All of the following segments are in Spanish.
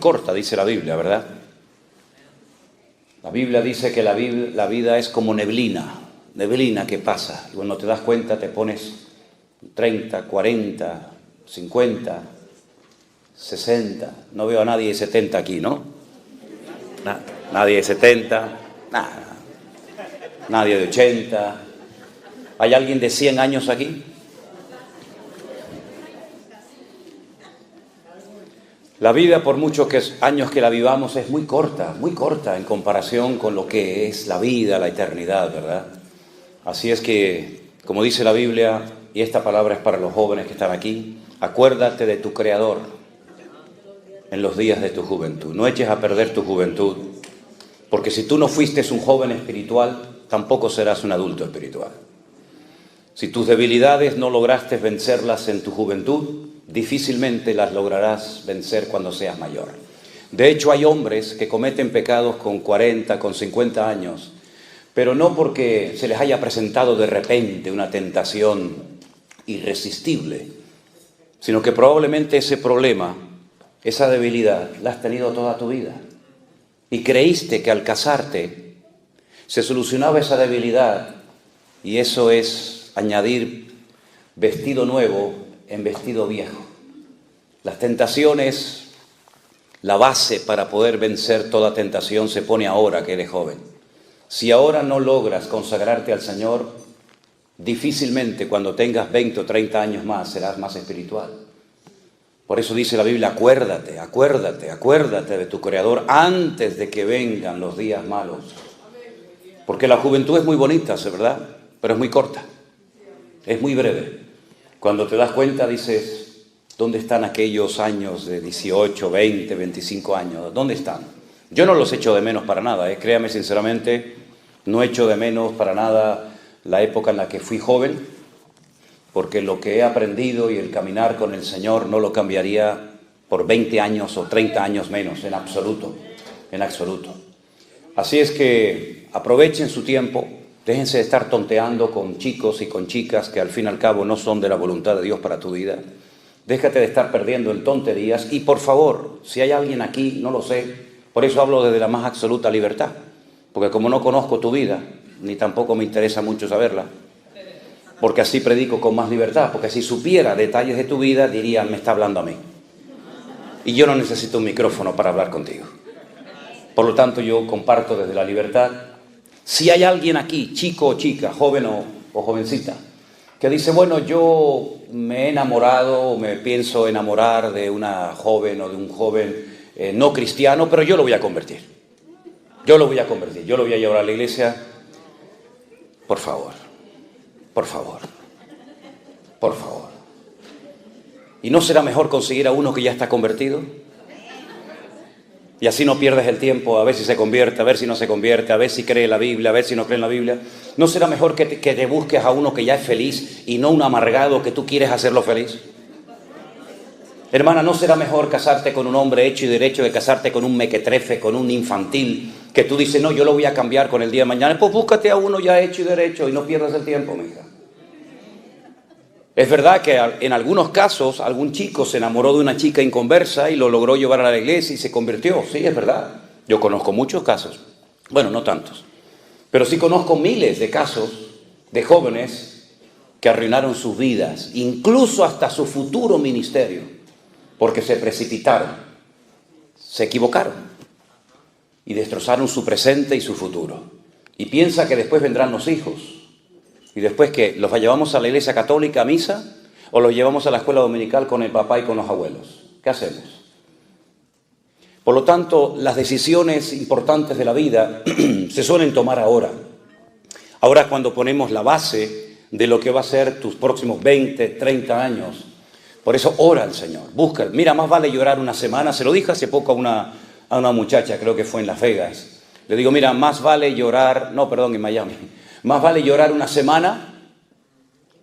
corta, dice la Biblia, ¿verdad? La Biblia dice que la vida es como neblina que pasa. Y cuando te das cuenta te pones 30, 40, 50, 60. No veo a nadie de 70 aquí, ¿no? Nadie de 70, nada. Nadie de 80. ¿Hay alguien de 100 años aquí? La vida, por muchos años que la vivamos, es muy corta en comparación con lo que es la vida, la eternidad, ¿verdad? Así es que, como dice la Biblia, y esta palabra es para los jóvenes que están aquí, acuérdate de tu Creador en los días de tu juventud. No eches a perder tu juventud, porque si tú no fuiste un joven espiritual, tampoco serás un adulto espiritual. Si tus debilidades no lograste vencerlas en tu juventud, difícilmente las lograrás vencer cuando seas mayor. De hecho, hay hombres que cometen pecados con 40, con 50 años, pero no porque se les haya presentado de repente una tentación irresistible, sino que probablemente ese problema, esa debilidad, la has tenido toda tu vida. Y creíste que al casarte se solucionaba esa debilidad, y eso es añadir vestido nuevo en vestido viejo. Las tentaciones, la base para poder vencer toda tentación se pone ahora que eres joven. Si ahora no logras consagrarte al Señor, difícilmente cuando tengas 20 o 30 años más serás más espiritual. Por eso dice la Biblia, acuérdate de tu Creador antes de que vengan los días malos. Porque la juventud es muy bonita, ¿es verdad? Pero es muy corta, es muy breve. Cuando te das cuenta dices, ¿dónde están aquellos años de 18, 20, 25 años? ¿Dónde están? Yo no los echo de menos para nada, créame sinceramente, no echo de menos para nada la época en la que fui joven, porque lo que he aprendido y el caminar con el Señor no lo cambiaría por 20 años o 30 años menos, en absoluto. Así es que aprovechen su tiempo, déjense de estar tonteando con chicos y con chicas que al fin y al cabo no son de la voluntad de Dios para tu vida. Déjate de estar perdiendo en tonterías y por favor, si hay alguien aquí, no lo sé, por eso hablo desde la más absoluta libertad, porque como no conozco tu vida, ni tampoco me interesa mucho saberla, porque así predico con más libertad, porque si supiera detalles de tu vida, dirían, me está hablando a mí. Y yo no necesito un micrófono para hablar contigo. Por lo tanto, yo comparto desde la libertad. Si hay alguien aquí, chico o chica, joven o jovencita, que dice, bueno, yo me he enamorado o me pienso enamorar de una joven o de un joven no cristiano, pero yo lo voy a convertir. Yo lo voy a llevar a la iglesia. Por favor. ¿Y no será mejor conseguir a uno que ya está convertido? Y así no pierdes el tiempo a ver si se convierte, a ver si no se convierte, a ver si cree en la Biblia, a ver si no cree en la Biblia. ¿No será mejor que te busques a uno que ya es feliz y no un amargado que tú quieres hacerlo feliz? Hermana, ¿no será mejor casarte con un hombre hecho y derecho que casarte con un mequetrefe, con un infantil, que tú dices, no, yo lo voy a cambiar con el día de mañana? Pues búscate a uno ya hecho y derecho y no pierdas el tiempo, mija. Es verdad que en algunos casos algún chico se enamoró de una chica inconversa y lo logró llevar a la iglesia y se convirtió. Sí, es verdad. Yo conozco muchos casos. Bueno, no tantos. Pero sí conozco miles de casos de jóvenes que arruinaron sus vidas, incluso hasta su futuro ministerio, porque se precipitaron, se equivocaron y destrozaron su presente y su futuro. Y piensa que después vendrán los hijos. ¿Y después qué? ¿Los llevamos a la iglesia católica a misa o los llevamos a la escuela dominical con el papá y con los abuelos? ¿Qué hacemos? Por lo tanto, las decisiones importantes de la vida se suelen tomar ahora. Ahora es cuando ponemos la base de lo que va a ser tus próximos 20, 30 años. Por eso ora al Señor, busca. Mira, más vale llorar una semana. Se lo dije hace poco a una muchacha, creo que fue en Las Vegas. Le digo, mira, más vale llorar, en Miami. Más vale llorar una semana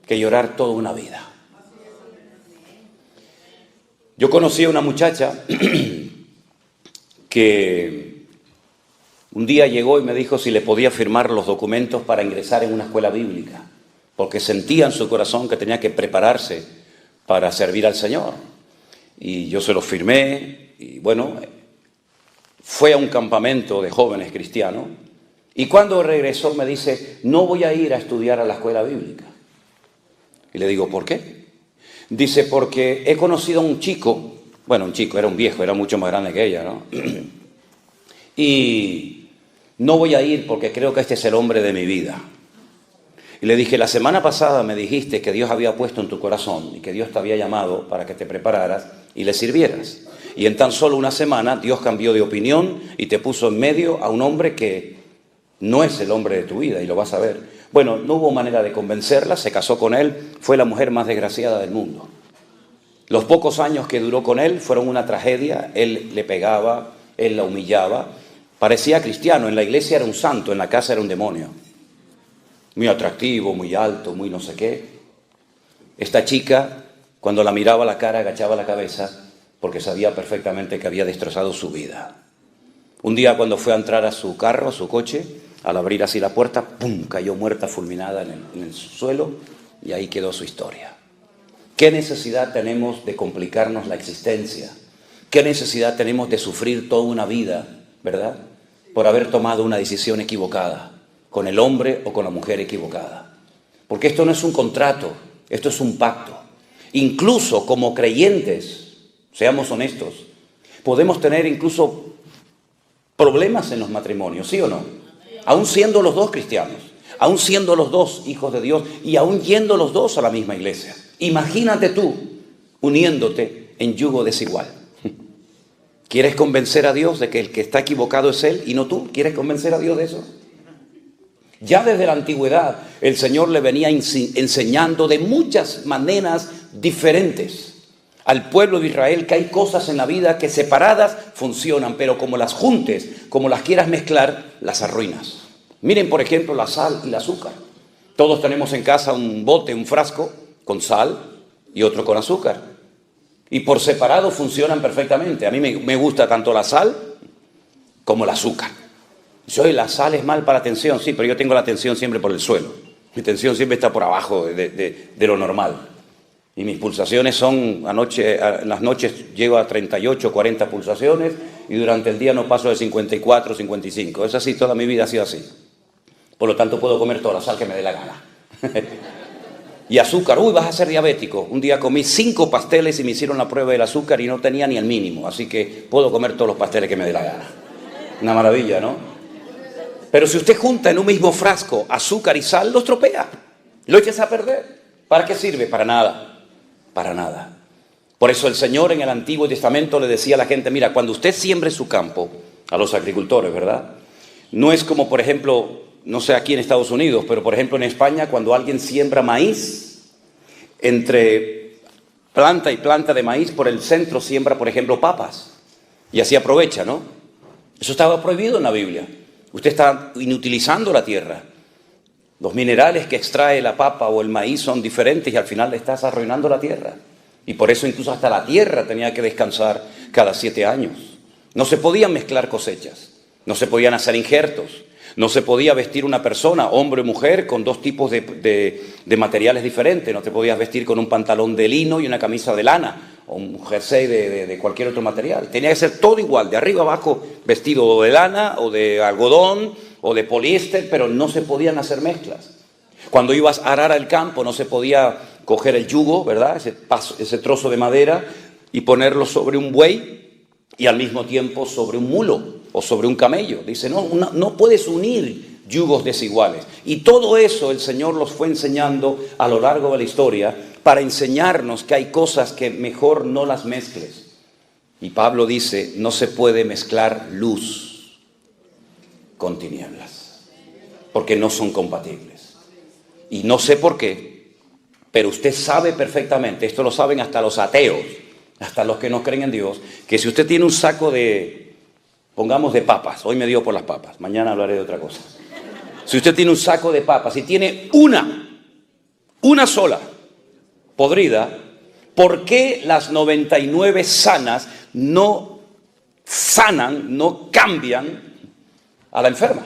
que llorar toda una vida. Yo conocí a una muchacha que un día llegó y me dijo si le podía firmar los documentos para ingresar en una escuela bíblica, porque sentía en su corazón que tenía que prepararse para servir al Señor. Y yo se los firmé y bueno, fue a un campamento de jóvenes cristianos y cuando regresó me dice, no voy a ir a estudiar a la escuela bíblica. Y le digo, ¿por qué? Dice, porque he conocido a un chico, bueno, un chico, era un viejo, era mucho más grande que ella, ¿no? Y no voy a ir porque creo que este es el hombre de mi vida. Y le dije, la semana pasada me dijiste que Dios había puesto en tu corazón y que Dios te había llamado para que te prepararas y le sirvieras. Y en tan solo una semana Dios cambió de opinión y te puso en medio a un hombre que no es el hombre de tu vida y lo vas a ver. Bueno, no hubo manera de convencerla, se casó con él, fue la mujer más desgraciada del mundo. Los pocos años que duró con él fueron una tragedia, él le pegaba, él la humillaba, parecía cristiano, en la iglesia era un santo, en la casa era un demonio. Muy atractivo, muy alto, muy no sé qué. Esta chica, cuando la miraba a la cara, agachaba la cabeza porque sabía perfectamente que había destrozado su vida. Un día cuando fue a entrar a su carro, a su coche, al abrir así la puerta, ¡pum!, cayó muerta fulminada en el suelo y ahí quedó su historia. ¿Qué necesidad tenemos de complicarnos la existencia? ¿Qué necesidad tenemos de sufrir toda una vida, verdad? Por haber tomado una decisión equivocada, con el hombre o con la mujer equivocada. Porque esto no es un contrato, esto es un pacto. Incluso como creyentes, seamos honestos, podemos tener incluso problemas en los matrimonios, ¿sí o no? Aún siendo los dos cristianos, aún siendo los dos hijos de Dios y aún yendo los dos a la misma iglesia. Imagínate tú uniéndote en yugo desigual. ¿Quieres convencer a Dios de que el que está equivocado es Él y no tú? ¿Quieres convencer a Dios de eso? Ya desde la antigüedad el Señor le venía enseñando de muchas maneras diferentes al pueblo de Israel que hay cosas en la vida que separadas funcionan, pero como las juntes, como las quieras mezclar, las arruinas. Miren, por ejemplo, la sal y el azúcar. Todos tenemos en casa un bote, un frasco con sal y otro con azúcar. Y por separado funcionan perfectamente. A mí me gusta tanto la sal como el azúcar. La sal es mal para la tensión, sí, pero yo tengo la tensión siempre por el suelo. Mi tensión siempre está por abajo de lo normal. Y mis pulsaciones son, en las noches llego a 38, 40 pulsaciones y durante el día no paso de 54, 55. Es así, toda mi vida ha sido así. Por lo tanto puedo comer toda la sal que me dé la gana. Y azúcar, vas a ser diabético. Un día comí 5 pasteles y me hicieron la prueba del azúcar y no tenía ni el mínimo. Así que puedo comer todos los pasteles que me dé la gana. Una maravilla, ¿no? Pero si usted junta en un mismo frasco azúcar y sal, lo estropea. Lo echas a perder. ¿Para qué sirve? Para nada. Para nada. Por eso el Señor en el Antiguo Testamento le decía a la gente, mira, cuando usted siembre su campo, a los agricultores, ¿verdad? No es como, por ejemplo, no sé aquí en Estados Unidos, pero por ejemplo en España, cuando alguien siembra maíz, entre planta y planta de maíz, por el centro siembra, por ejemplo, papas. Y así aprovecha, ¿no? Eso estaba prohibido en la Biblia. Usted está inutilizando la tierra. Los minerales que extrae la papa o el maíz son diferentes y al final le estás arruinando la tierra. Y por eso incluso hasta la tierra tenía que descansar cada 7 años. No se podían mezclar cosechas, no se podían hacer injertos, no se podía vestir una persona, hombre o mujer, con 2 tipos de materiales diferentes. No te podías vestir con un pantalón de lino y una camisa de lana o un jersey de cualquier otro material. Tenía que ser todo igual, de arriba abajo, vestido de lana o de algodón o de poliéster, pero no se podían hacer mezclas. Cuando ibas a arar el campo no se podía coger el yugo, ¿verdad? Ese trozo de madera y ponerlo sobre un buey y al mismo tiempo sobre un mulo o sobre un camello. Dice, no puedes unir yugos desiguales. Y todo eso el Señor los fue enseñando a lo largo de la historia para enseñarnos que hay cosas que mejor no las mezcles. Y Pablo dice, no se puede mezclar luz con tinieblas, porque no son compatibles. Y no sé por qué, pero usted sabe perfectamente, esto lo saben hasta los ateos, hasta los que no creen en Dios, que si usted tiene un saco de, pongamos de papas, hoy me dio por las papas, mañana hablaré de otra cosa. Si usted tiene un saco de papas y tiene una sola podrida, ¿por qué las 99 sanas no sanan, no cambian a la enferma?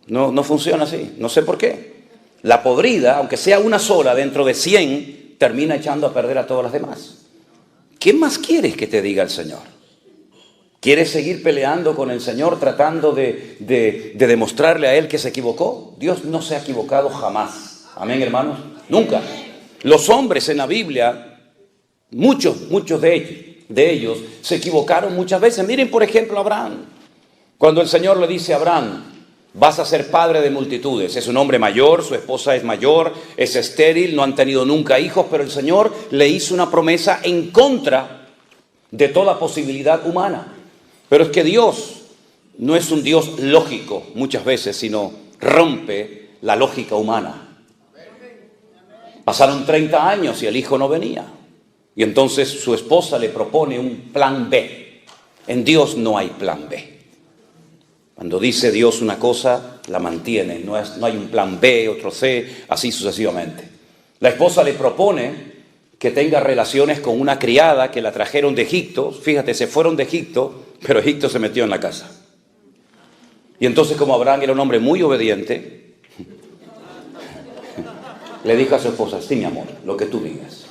No funciona así, no sé por qué. La podrida, aunque sea una sola dentro de 100, termina echando a perder a todas las demás. ¿Qué más quieres que te diga el Señor? ¿Quieres seguir peleando con el Señor tratando de demostrarle a Él que se equivocó? Dios no se ha equivocado jamás. Amén, hermanos. Nunca. Los hombres en la Biblia, muchos de ellos se equivocaron muchas veces. Miren, por ejemplo, a Abraham. Cuando el Señor le dice a Abraham, vas a ser padre de multitudes. Es un hombre mayor, su esposa es mayor, es estéril, no han tenido nunca hijos, pero el Señor le hizo una promesa en contra de toda posibilidad humana. Pero es que Dios no es un Dios lógico muchas veces, sino rompe la lógica humana. Pasaron 30 años y el hijo no venía. Y entonces su esposa le propone un plan B. En Dios no hay plan B. Cuando dice Dios una cosa, la mantiene. No hay un plan B, otro C, así sucesivamente. La esposa le propone que tenga relaciones con una criada que la trajeron de Egipto. Fíjate, se fueron de Egipto, pero Egipto se metió en la casa. Y entonces, como Abraham era un hombre muy obediente, le dijo a su esposa, sí, mi amor, lo que tú digas.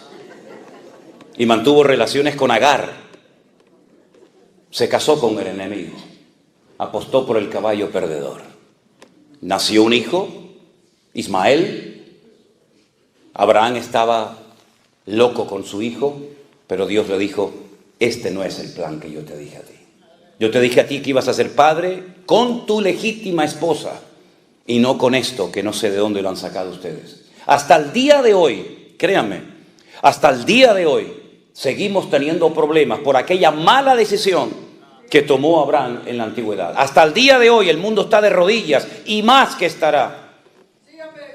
Y mantuvo relaciones con Agar. Se casó con el enemigo. Apostó por el caballo perdedor. Nació un hijo, Ismael. Abraham estaba loco con su hijo, pero Dios le dijo, este no es el plan que yo te dije a ti. Yo te dije a ti que ibas a ser padre con tu legítima esposa y no con esto que no sé de dónde lo han sacado ustedes. Hasta el día de hoy, créanme, hasta el día de hoy seguimos teniendo problemas por aquella mala decisión que tomó Abraham en la antigüedad. Hasta el día de hoy el mundo está de rodillas y más que estará.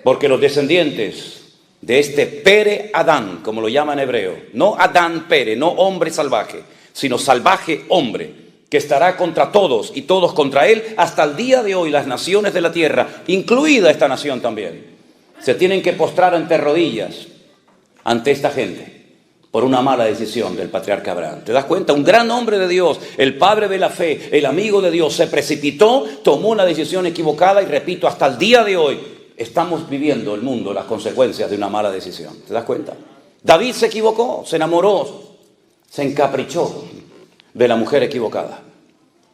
Porque los descendientes de este Pere Adán, como lo llama en hebreo, no Adán Pere, no hombre salvaje, sino salvaje hombre, que estará contra todos y todos contra él, hasta el día de hoy las naciones de la tierra, incluida esta nación también, se tienen que postrar ante rodillas ante esta gente por una mala decisión del patriarca Abraham. ¿Te das cuenta? Un gran hombre de Dios, el padre de la fe, el amigo de Dios, se precipitó, tomó una decisión equivocada y repito, hasta el día de hoy estamos viviendo el mundo las consecuencias de una mala decisión. ¿Te das cuenta? David se equivocó, se enamoró, se encaprichó de la mujer equivocada.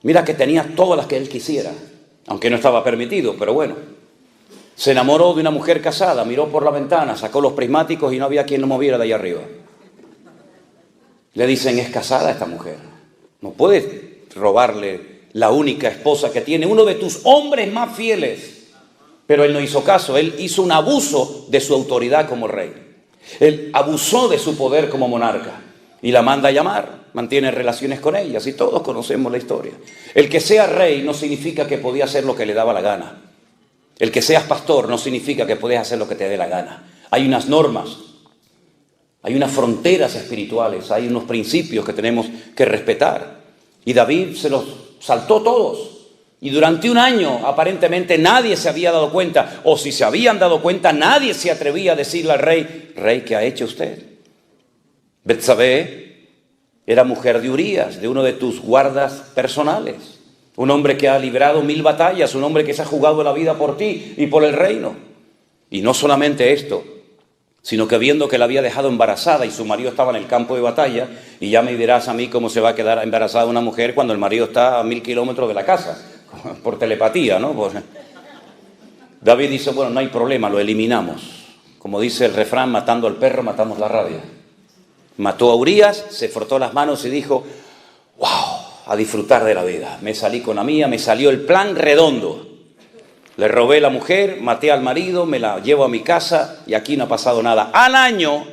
Mira que tenía todas las que él quisiera, aunque no estaba permitido, pero bueno. Se enamoró de una mujer casada, miró por la ventana, sacó los prismáticos y no había quien lo moviera de ahí arriba. Le dicen, es casada esta mujer. No puedes robarle la única esposa que tiene, uno de tus hombres más fieles. Pero él no hizo caso, él hizo un abuso de su autoridad como rey. Él abusó de su poder como monarca y la manda a llamar, mantiene relaciones con ellas y todos conocemos la historia. El que sea rey no significa que podía hacer lo que le daba la gana. El que seas pastor no significa que puedes hacer lo que te dé la gana. Hay unas normas, hay unas fronteras espirituales, hay unos principios que tenemos que respetar. Y David se los saltó todos. Y durante un año aparentemente nadie se había dado cuenta, o si se habían dado cuenta, nadie se atrevía a decirle al rey, rey, ¿qué ha hecho usted? Betsabé era mujer de Urías, de uno de tus guardas personales. Un hombre que ha librado 1000 batallas, un hombre que se ha jugado la vida por ti y por el reino. Y no solamente esto, sino que viendo que la había dejado embarazada y su marido estaba en el campo de batalla, y ya me dirás a mí cómo se va a quedar embarazada una mujer cuando el marido está a 1000 kilómetros de la casa, por telepatía, ¿no? Pues, David dice, bueno, no hay problema, lo eliminamos. Como dice el refrán, matando al perro, matamos la rabia. Mató a Urías, se frotó las manos y dijo, wow, a disfrutar de la vida. Me salí con la mía, me salió el plan redondo. Le robé la mujer, maté al marido, me la llevo a mi casa y aquí no ha pasado nada. Al año,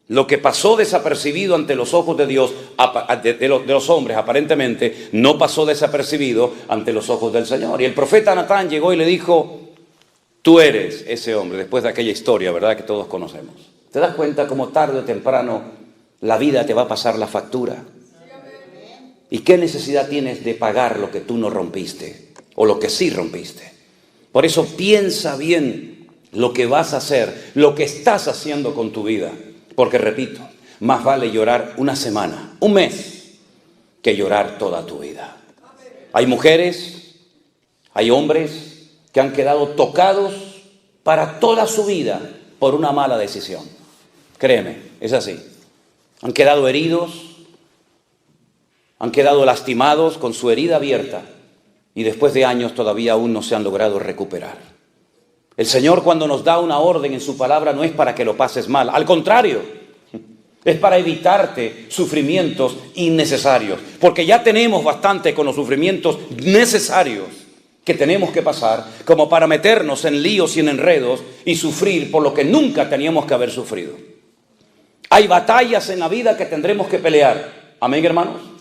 lo que pasó desapercibido ante los ojos de Dios, de los hombres aparentemente, no pasó desapercibido ante los ojos del Señor. Y el profeta Natán llegó y le dijo, tú eres ese hombre, después de aquella historia, ¿verdad?, que todos conocemos. ¿Te das cuenta cómo tarde o temprano la vida te va a pasar la factura? ¿Y qué necesidad tienes de pagar lo que tú no rompiste o lo que sí rompiste? Por eso piensa bien lo que vas a hacer, lo que estás haciendo con tu vida. Porque repito, más vale llorar una semana, un mes, que llorar toda tu vida. Hay mujeres, hay hombres que han quedado tocados para toda su vida por una mala decisión. Créeme, es así. Han quedado heridos, han quedado lastimados con su herida abierta y después de años todavía aún no se han logrado recuperar. El Señor, cuando nos da una orden en su palabra, no es para que lo pases mal, al contrario, es para evitarte sufrimientos innecesarios, porque ya tenemos bastante con los sufrimientos necesarios que tenemos que pasar, como para meternos en líos y en enredos y sufrir por lo que nunca teníamos que haber sufrido. Hay batallas en la vida que tendremos que pelear. Amén, hermanos.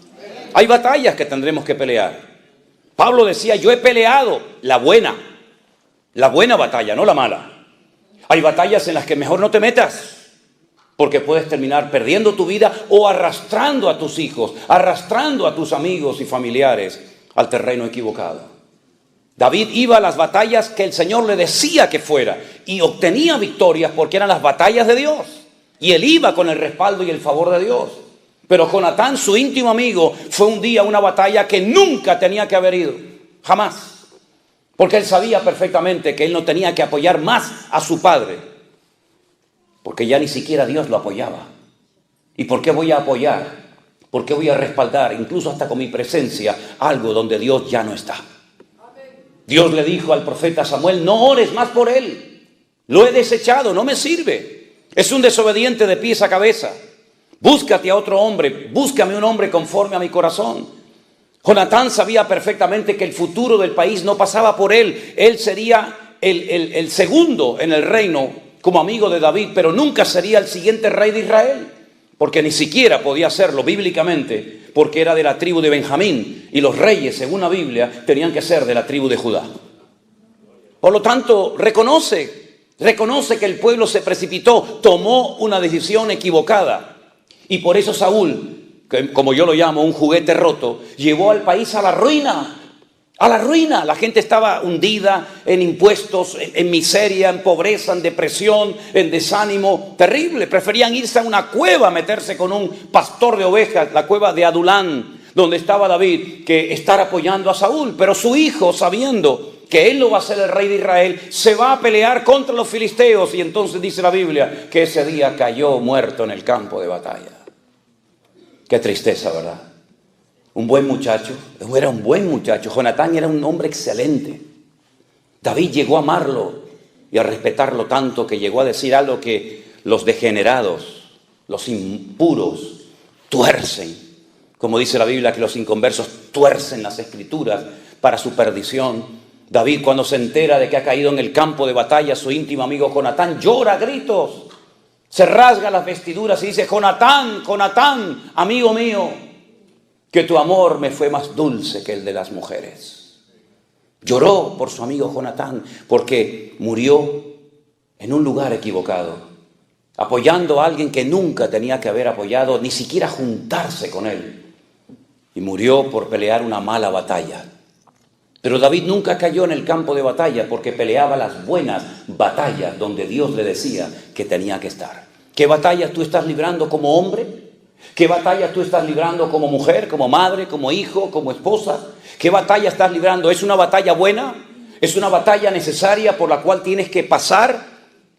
Hay batallas que tendremos que pelear. Pablo decía, yo he peleado la buena batalla, no la mala. Hay batallas en las que mejor no te metas, porque puedes terminar perdiendo tu vida o arrastrando a tus hijos, arrastrando a tus amigos y familiares al terreno equivocado. David iba a las batallas que el Señor le decía que fuera y obtenía victorias porque eran las batallas de Dios. Y él iba con el respaldo y el favor de Dios. Pero Jonatán, su íntimo amigo, fue un día una batalla que nunca tenía que haber ido. Jamás. Porque él sabía perfectamente que él no tenía que apoyar más a su padre. Porque ya ni siquiera Dios lo apoyaba. ¿Y por qué voy a apoyar? ¿Por qué voy a respaldar, incluso hasta con mi presencia, algo donde Dios ya no está? Dios le dijo al profeta Samuel, no ores más por él. Lo he desechado, no me sirve. Es un desobediente de pies a cabeza. Búscate a otro hombre, búscame un hombre conforme a mi corazón. Jonatán sabía perfectamente que el futuro del país no pasaba por él. Él sería el segundo en el reino como amigo de David, pero nunca sería el siguiente rey de Israel, porque ni siquiera podía serlo bíblicamente, porque era de la tribu de Benjamín, y los reyes, según la Biblia, tenían que ser de la tribu de Judá. Por lo tanto, reconoce que el pueblo se precipitó, tomó una decisión equivocada. Y por eso Saúl, que como yo lo llamo, un juguete roto, llevó al país a la ruina. A la ruina. La gente estaba hundida en impuestos, en miseria, en pobreza, en depresión, en desánimo terrible. Preferían irse a una cueva, meterse con un pastor de ovejas, la cueva de Adulán, donde estaba David, que estar apoyando a Saúl. Pero su hijo, sabiendo que él no va a ser el rey de Israel, se va a pelear contra los filisteos. Y entonces dice la Biblia que ese día cayó muerto en el campo de batalla. Qué tristeza, ¿verdad? Un buen muchacho, era un buen muchacho. Jonatán era un hombre excelente. David llegó a amarlo y a respetarlo tanto que llegó a decir algo que los degenerados, los impuros, tuercen. Como dice la Biblia, que los inconversos tuercen las escrituras para su perdición. David, cuando se entera de que ha caído en el campo de batalla su íntimo amigo Jonatán, llora a gritos, se rasga las vestiduras y dice, Jonatán, Jonatán, amigo mío, que tu amor me fue más dulce que el de las mujeres. Lloró por su amigo Jonatán porque murió en un lugar equivocado, apoyando a alguien que nunca tenía que haber apoyado, ni siquiera juntarse con él. Y murió por pelear una mala batalla. Pero David nunca cayó en el campo de batalla porque peleaba las buenas batallas donde Dios le decía que tenía que estar. ¿Qué batallas tú estás librando como hombre? ¿Qué batalla tú estás librando como mujer, como madre, como hijo, como esposa? ¿Qué batalla estás librando? ¿Es una batalla buena? ¿Es una batalla necesaria por la cual tienes que pasar?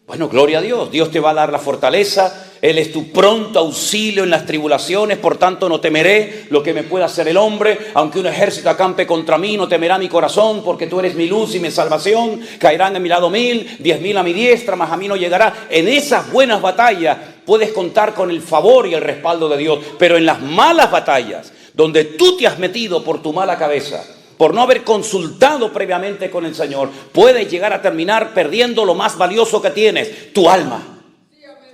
Bueno, gloria a Dios. Dios te va a dar la fortaleza. Él es tu pronto auxilio en las tribulaciones. Por tanto, no temeré lo que me pueda hacer el hombre. Aunque un ejército acampe contra mí, no temerá mi corazón, porque tú eres mi luz y mi salvación. Caerán a mi lado 1000, 10.000 a mi diestra, mas a mí no llegará. En esas buenas batallas puedes contar con el favor y el respaldo de Dios. Pero en las malas batallas, donde tú te has metido por tu mala cabeza, por no haber consultado previamente con el Señor, puedes llegar a terminar perdiendo lo más valioso que tienes, tu alma,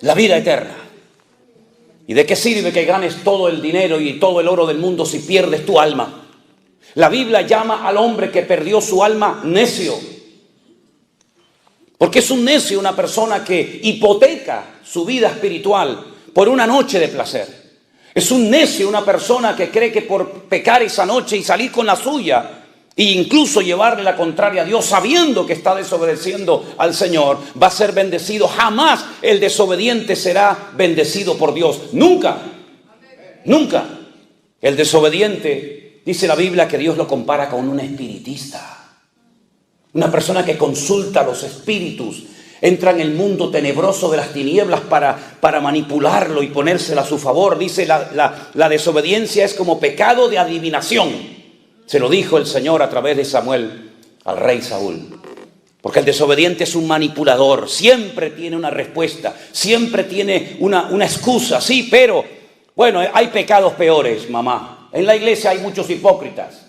la vida eterna. ¿Y de qué sirve que ganes todo el dinero y todo el oro del mundo si pierdes tu alma? La Biblia llama al hombre que perdió su alma necio. Porque es un necio una persona que hipoteca su vida espiritual por una noche de placer. Es un necio una persona que cree que por pecar esa noche y salir con la suya e incluso llevarle la contraria a Dios sabiendo que está desobedeciendo al Señor, va a ser bendecido. Jamás el desobediente será bendecido por Dios. Nunca. Nunca. El desobediente, dice la Biblia, que Dios lo compara con un espiritista. Una persona que consulta los espíritus. Entra en el mundo tenebroso de las tinieblas para manipularlo y ponérsela a su favor. Dice, la desobediencia es como pecado de adivinación. Se lo dijo el Señor a través de Samuel al rey Saúl. Porque el desobediente es un manipulador. Siempre tiene una respuesta. Siempre tiene una excusa. Sí, pero, bueno, hay pecados peores, mamá. En la iglesia hay muchos hipócritas.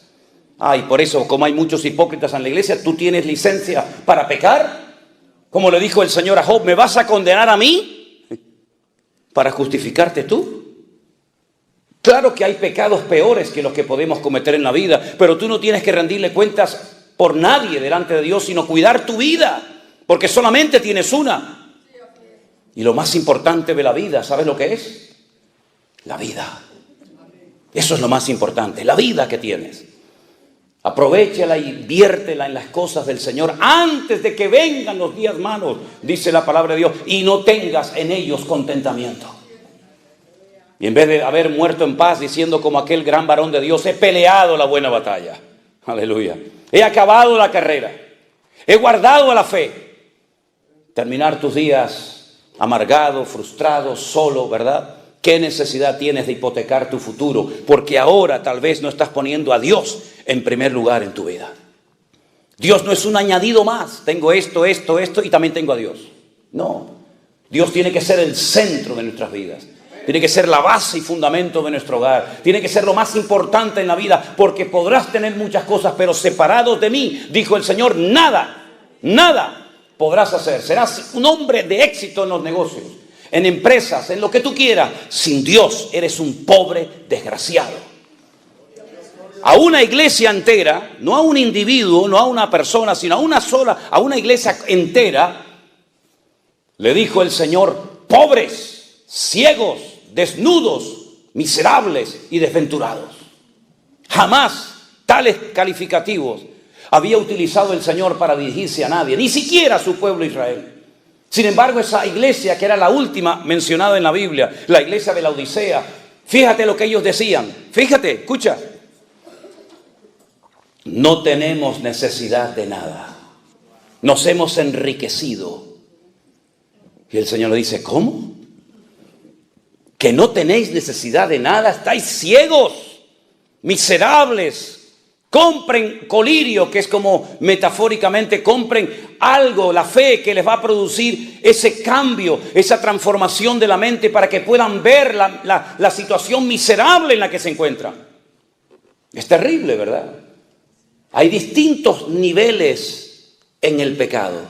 Ay, por eso, como hay muchos hipócritas en la iglesia, ¿tú tienes licencia para pecar? Como le dijo el Señor a Job, ¿me vas a condenar a mí para justificarte tú? Claro que hay pecados peores que los que podemos cometer en la vida, pero tú no tienes que rendirle cuentas por nadie delante de Dios, sino cuidar tu vida, porque solamente tienes una. Y lo más importante de la vida, ¿sabes lo que es? La vida. Eso es lo más importante, la vida que tienes. Aprovéchala y viértela en las cosas del Señor antes de que vengan los días malos, dice la palabra de Dios, y no tengas en ellos contentamiento. Y en vez de haber muerto en paz, diciendo como aquel gran varón de Dios, he peleado la buena batalla. Aleluya. He acabado la carrera. He guardado la fe. Terminar tus días amargado, frustrado, solo, ¿verdad? ¿Qué necesidad tienes de hipotecar tu futuro? Porque ahora tal vez no estás poniendo a Dios en primer lugar en tu vida. Dios no es un añadido más. Tengo esto y también tengo a Dios. No. Dios tiene que ser el centro de nuestras vidas. Tiene que ser la base y fundamento de nuestro hogar. Tiene que ser lo más importante en la vida. Porque podrás tener muchas cosas, pero separados de mí, dijo el Señor, nada podrás hacer. Serás un hombre de éxito en los negocios, en empresas, en lo que tú quieras. Sin Dios eres un pobre desgraciado. A una iglesia entera, no a un individuo, no a una persona, sino a una iglesia entera, le dijo el Señor, pobres, ciegos, desnudos, miserables y desventurados. Jamás tales calificativos había utilizado el Señor para dirigirse a nadie, ni siquiera a su pueblo Israel. Sin embargo, esa iglesia que era la última mencionada en la Biblia, la iglesia de la Odisea, fíjate lo que ellos decían. Fíjate, escucha. No tenemos necesidad de nada. Nos hemos enriquecido. Y el Señor le dice, ¿cómo? ¿Que no tenéis necesidad de nada? ¿Estáis ciegos? Miserables. Compren colirio, que es como metafóricamente, compren algo, la fe que les va a producir ese cambio, esa transformación de la mente para que puedan ver la situación miserable en la que se encuentran. Es terrible, ¿verdad? Hay distintos niveles en el pecado.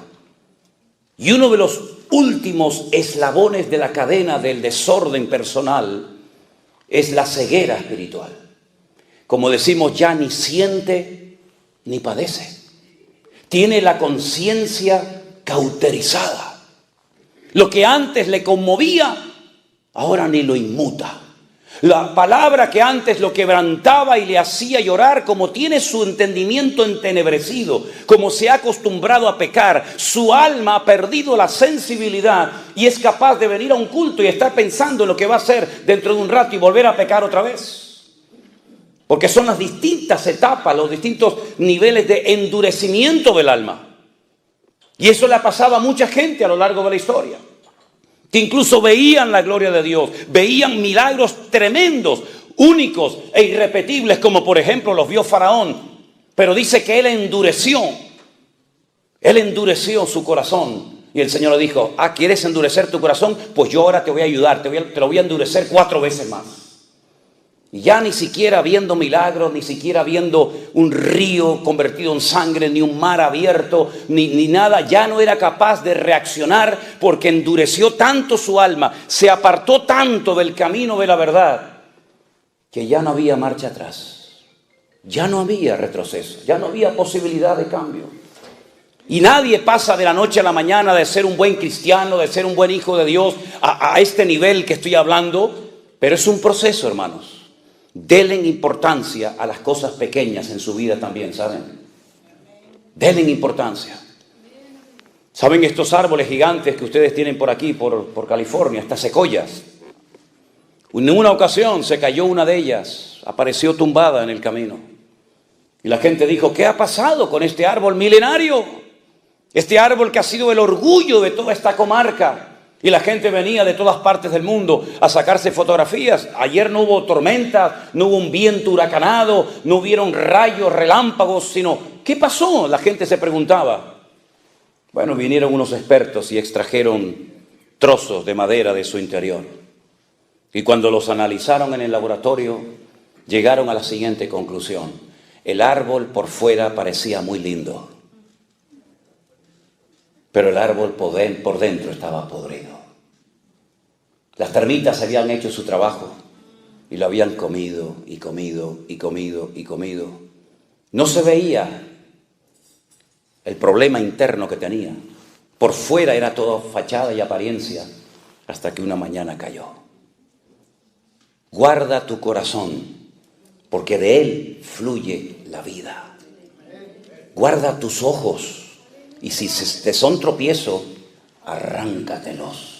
Y uno de los últimos eslabones de la cadena del desorden personal es la ceguera espiritual. Como decimos, ya ni siente ni padece. Tiene la conciencia cauterizada. Lo que antes le conmovía, ahora ni lo inmuta. La palabra que antes lo quebrantaba y le hacía llorar, como tiene su entendimiento entenebrecido, como se ha acostumbrado a pecar, su alma ha perdido la sensibilidad y es capaz de venir a un culto y estar pensando en lo que va a hacer dentro de un rato y volver a pecar otra vez. Porque son las distintas etapas, los distintos niveles de endurecimiento del alma. Y eso le ha pasado a mucha gente a lo largo de la historia. Que incluso veían la gloria de Dios, veían milagros tremendos, únicos e irrepetibles, como por ejemplo los vio Faraón. Pero dice que él endureció su corazón. Y el Señor le dijo, ¿quieres endurecer tu corazón? Pues yo ahora te voy a ayudar, te lo voy a endurecer 4 veces más. Y ya ni siquiera viendo milagros, ni siquiera viendo un río convertido en sangre, ni un mar abierto, ni nada, ya no era capaz de reaccionar porque endureció tanto su alma, se apartó tanto del camino de la verdad, que ya no había marcha atrás, ya no había retroceso, ya no había posibilidad de cambio. Y nadie pasa de la noche a la mañana de ser un buen cristiano, de ser un buen hijo de Dios, a este nivel que estoy hablando, pero es un proceso, hermanos. Denle importancia a las cosas pequeñas en su vida también, ¿saben? Denle importancia. ¿Saben estos árboles gigantes que ustedes tienen por aquí, por California, estas secoyas? En una ocasión se cayó una de ellas, apareció tumbada en el camino. Y la gente dijo, ¿qué ha pasado con este árbol milenario? Este árbol que ha sido el orgullo de toda esta comarca. Y la gente venía de todas partes del mundo a sacarse fotografías. Ayer no hubo tormentas, no hubo un viento huracanado, no hubieron rayos, relámpagos, sino, ¿qué pasó? La gente se preguntaba. Bueno, vinieron unos expertos y extrajeron trozos de madera de su interior. Y cuando los analizaron en el laboratorio, llegaron a la siguiente conclusión. El árbol por fuera parecía muy lindo, pero el árbol por dentro estaba podrido. Las termitas habían hecho su trabajo y lo habían comido y comido y comido y comido. No se veía el problema interno que tenía. Por fuera era todo fachada y apariencia, hasta que una mañana cayó. Guarda tu corazón, porque de él fluye la vida. Guarda tus ojos, y si te son tropiezo, arráncatelos.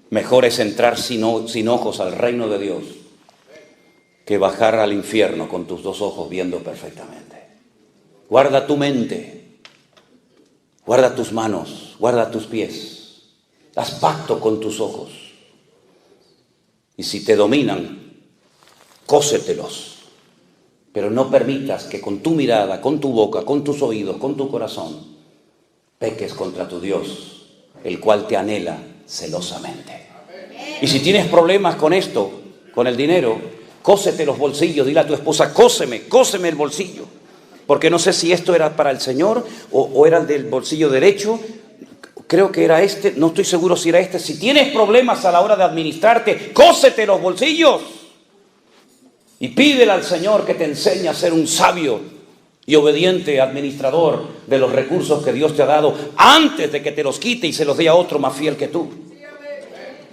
Mejor es entrar sin ojos al reino de Dios que bajar al infierno con tus dos ojos viendo perfectamente. Guarda tu mente, guarda tus manos, guarda tus pies. Haz pacto con tus ojos. Y si te dominan, cósetelos. Pero no permitas que con tu mirada, con tu boca, con tus oídos, con tu corazón, peques contra tu Dios, el cual te anhela celosamente. Y si tienes problemas con esto, con el dinero, cósete los bolsillos. Dile a tu esposa, cóseme el bolsillo. Porque no sé si esto era para el Señor o era del bolsillo derecho. Creo que era este, no estoy seguro si era este. Si tienes problemas a la hora de administrarte, cósete los bolsillos. Y pídele al Señor que te enseñe a ser un sabio y obediente administrador de los recursos que Dios te ha dado antes de que te los quite y se los dé a otro más fiel que tú.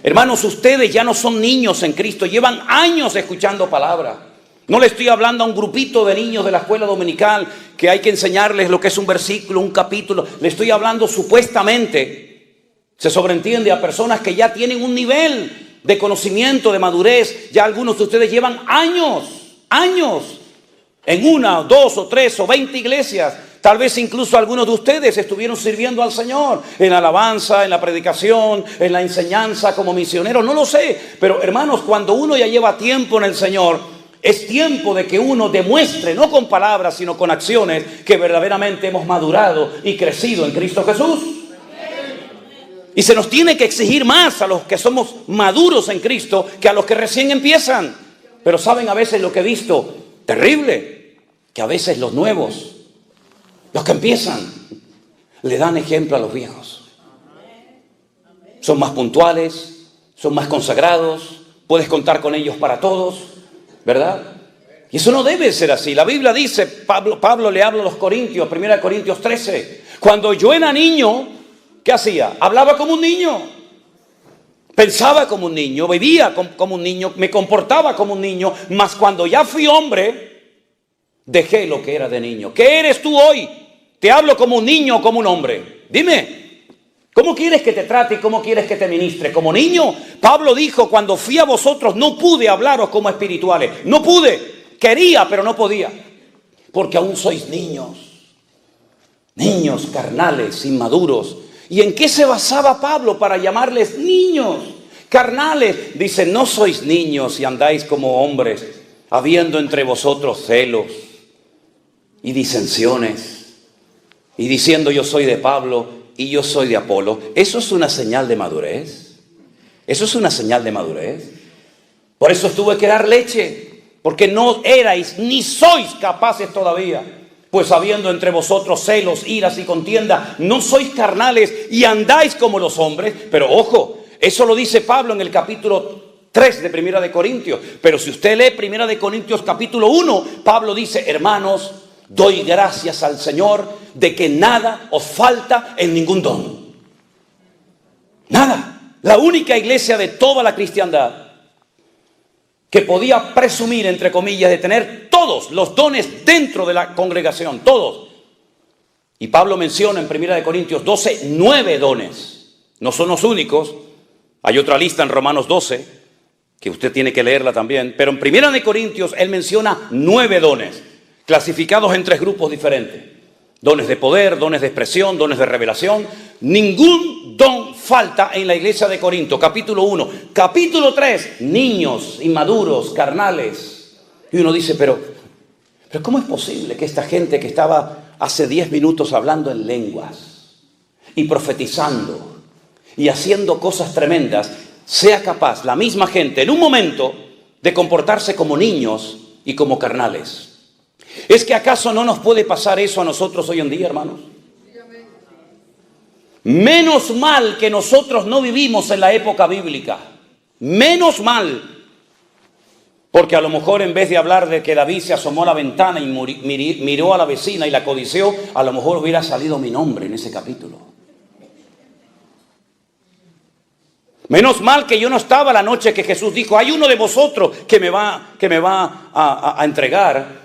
Hermanos, ustedes ya no son niños en Cristo, llevan años escuchando palabra. No le estoy hablando a un grupito de niños de la escuela dominical que hay que enseñarles lo que es un versículo, un capítulo. Le estoy hablando supuestamente, se sobreentiende, a personas que ya tienen un nivel de conocimiento, de madurez. Ya algunos de ustedes llevan años en una, dos o tres o 20 iglesias. Tal vez incluso algunos de ustedes estuvieron sirviendo al Señor en la alabanza, en la predicación, en la enseñanza como misioneros, no lo sé. Pero hermanos, cuando uno ya lleva tiempo en el Señor, es tiempo de que uno demuestre, no con palabras, sino con acciones, que verdaderamente hemos madurado y crecido en Cristo Jesús. Y se nos tiene que exigir más a los que somos maduros en Cristo que a los que recién empiezan. Pero saben a veces lo que he visto, terrible, que a veces los nuevos, los que empiezan, le dan ejemplo a los viejos. Son más puntuales, son más consagrados, puedes contar con ellos para todos, ¿verdad? Y eso no debe ser así. La Biblia dice, Pablo le habla a los Corintios, 1 Corintios 13, cuando yo era niño, ¿qué hacía? Hablaba como un niño, pensaba como un niño, vivía como un niño, me comportaba como un niño, mas cuando ya fui hombre, dejé lo que era de niño. ¿Qué eres tú hoy? ¿Te hablo como un niño o como un hombre? Dime, ¿cómo quieres que te trate y cómo quieres que te ministre? ¿Como niño? Pablo dijo, cuando fui a vosotros no pude hablaros como espirituales. No pude, quería pero no podía. Porque aún sois niños. Niños carnales, inmaduros. ¿Y en qué se basaba Pablo para llamarles niños carnales? Dice, no sois niños y andáis como hombres, habiendo entre vosotros celos y disensiones. Y diciendo yo soy de Pablo y yo soy de Apolo. ¿Eso es una señal de madurez? ¿Eso es una señal de madurez? Por eso os tuve que dar leche, porque no erais ni sois capaces todavía. Pues habiendo entre vosotros celos, iras y contienda, no sois carnales y andáis como los hombres. Pero ojo, eso lo dice Pablo en el capítulo 3 de 1 de Corintios. Pero si usted lee 1 de Corintios capítulo 1, Pablo dice, hermanos, doy gracias al Señor de que nada os falta en ningún don. Nada. La única iglesia de toda la cristiandad que podía presumir, entre comillas, de tener todos los dones dentro de la congregación, todos. Y Pablo menciona en 1 Corintios 12, 9 dones. No son los únicos. Hay otra lista en Romanos 12, que usted tiene que leerla también. Pero en 1 Corintios él menciona 9 dones, clasificados en 3 grupos diferentes. dones de poder, dones de expresión, dones de revelación. Ningún don falta en la iglesia de Corinto. Capítulo 1. Capítulo 3. Niños, inmaduros, carnales. Y uno dice, pero ¿cómo es posible que esta gente que estaba hace 10 minutos hablando en lenguas y profetizando y haciendo cosas tremendas, sea capaz la misma gente en un momento de comportarse como niños y como carnales? ¿Es que acaso no nos puede pasar eso a nosotros hoy en día, hermanos? Menos mal que nosotros no vivimos en la época bíblica. Menos mal. Porque a lo mejor en vez de hablar de que David se asomó a la ventana y miró a la vecina y la codició, a lo mejor hubiera salido mi nombre en ese capítulo. Menos mal que yo no estaba la noche que Jesús dijo, hay uno de vosotros que me va a entregar.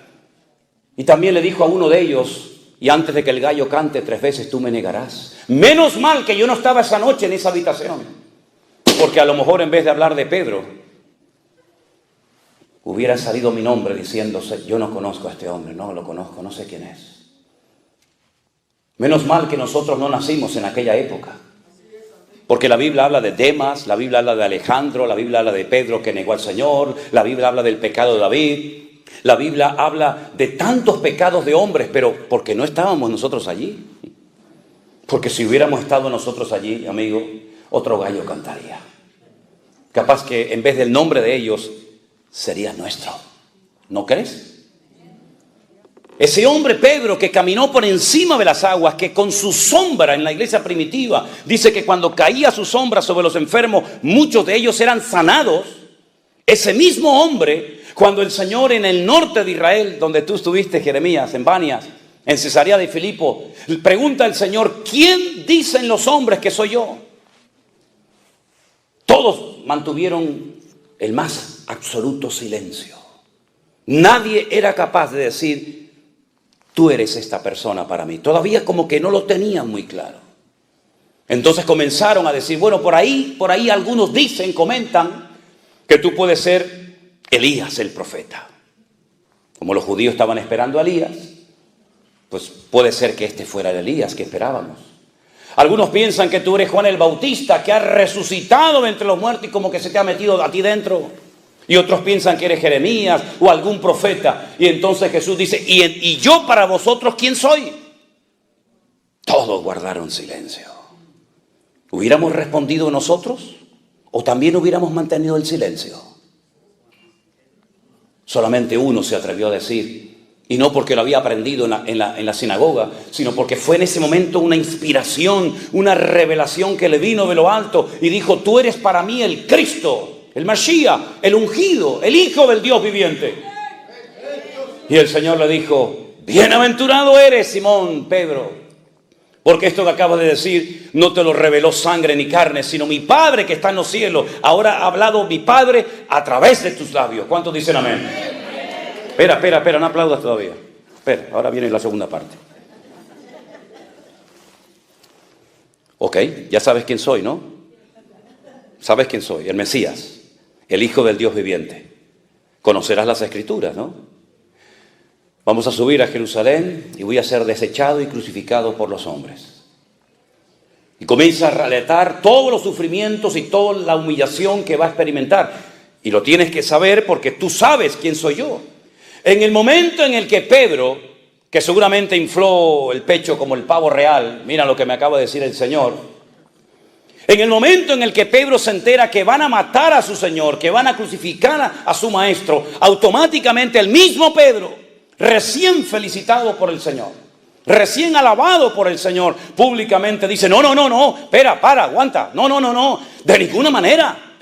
Y también le dijo a uno de ellos, y antes de que el gallo cante 3 veces tú me negarás. Menos mal que yo no estaba esa noche en esa habitación. Porque a lo mejor en vez de hablar de Pedro, hubiera salido mi nombre diciéndose, yo no conozco a este hombre, no lo conozco, no sé quién es. Menos mal que nosotros no nacimos en aquella época. Porque la Biblia habla de Demas, la Biblia habla de Alejandro, la Biblia habla de Pedro que negó al Señor, la Biblia habla del pecado de David. La Biblia habla de tantos pecados de hombres, pero porque no estábamos nosotros allí. Porque si hubiéramos estado nosotros allí, amigo, otro gallo cantaría. Capaz que en vez del nombre de ellos, sería nuestro. ¿No crees? Ese hombre Pedro que caminó por encima de las aguas, que con su sombra en la iglesia primitiva, dice que cuando caía su sombra sobre los enfermos, muchos de ellos eran sanados. Ese mismo hombre, cuando el Señor en el norte de Israel, donde tú estuviste, Jeremías, en Banias, en Cesarea de Filipo, pregunta al Señor, ¿quién dicen los hombres que soy yo? Todos mantuvieron el más absoluto silencio. Nadie era capaz de decir, tú eres esta persona para mí. Todavía como que no lo tenían muy claro. Entonces comenzaron a decir, bueno, por ahí algunos dicen, comentan, que tú puedes ser Elías el profeta. Como los judíos estaban esperando a Elías, pues puede ser que este fuera el Elías que esperábamos. Algunos piensan que tú eres Juan el Bautista, que ha resucitado de entre los muertos y como que se te ha metido a ti dentro. Y otros piensan que eres Jeremías o algún profeta. Y entonces Jesús dice, ¿y yo para vosotros quién soy? Todos guardaron silencio. ¿Hubiéramos respondido nosotros? ¿O también hubiéramos mantenido el silencio? Solamente uno se atrevió a decir, y no porque lo había aprendido en la sinagoga, sino porque fue en ese momento una inspiración, una revelación que le vino de lo alto y dijo, tú eres para mí el Cristo, el Mashiach, el ungido, el Hijo del Dios viviente. Y el Señor le dijo, bienaventurado eres, Simón, Pedro, porque esto que acabas de decir no te lo reveló sangre ni carne, sino mi Padre que está en los cielos. Ahora ha hablado mi Padre a través de tus labios. ¿Cuántos dicen amén? Espera, no aplaudas todavía. Espera, ahora viene la segunda parte. Ok, ya sabes quién soy, ¿no? Sabes quién soy, el Mesías, el Hijo del Dios viviente. Conocerás las Escrituras, ¿no? Vamos a subir a Jerusalén y voy a ser desechado y crucificado por los hombres. Y comienza a relatar todos los sufrimientos y toda la humillación que va a experimentar. Y lo tienes que saber porque tú sabes quién soy yo. En el momento en el que Pedro, que seguramente infló el pecho como el pavo real, mira lo que me acaba de decir el Señor. En el momento en el que Pedro se entera que van a matar a su Señor, que van a crucificar a su Maestro, automáticamente el mismo Pedro, recién felicitado por el Señor, recién alabado por el Señor, públicamente dice, no, espera, aguanta, no, de ninguna manera.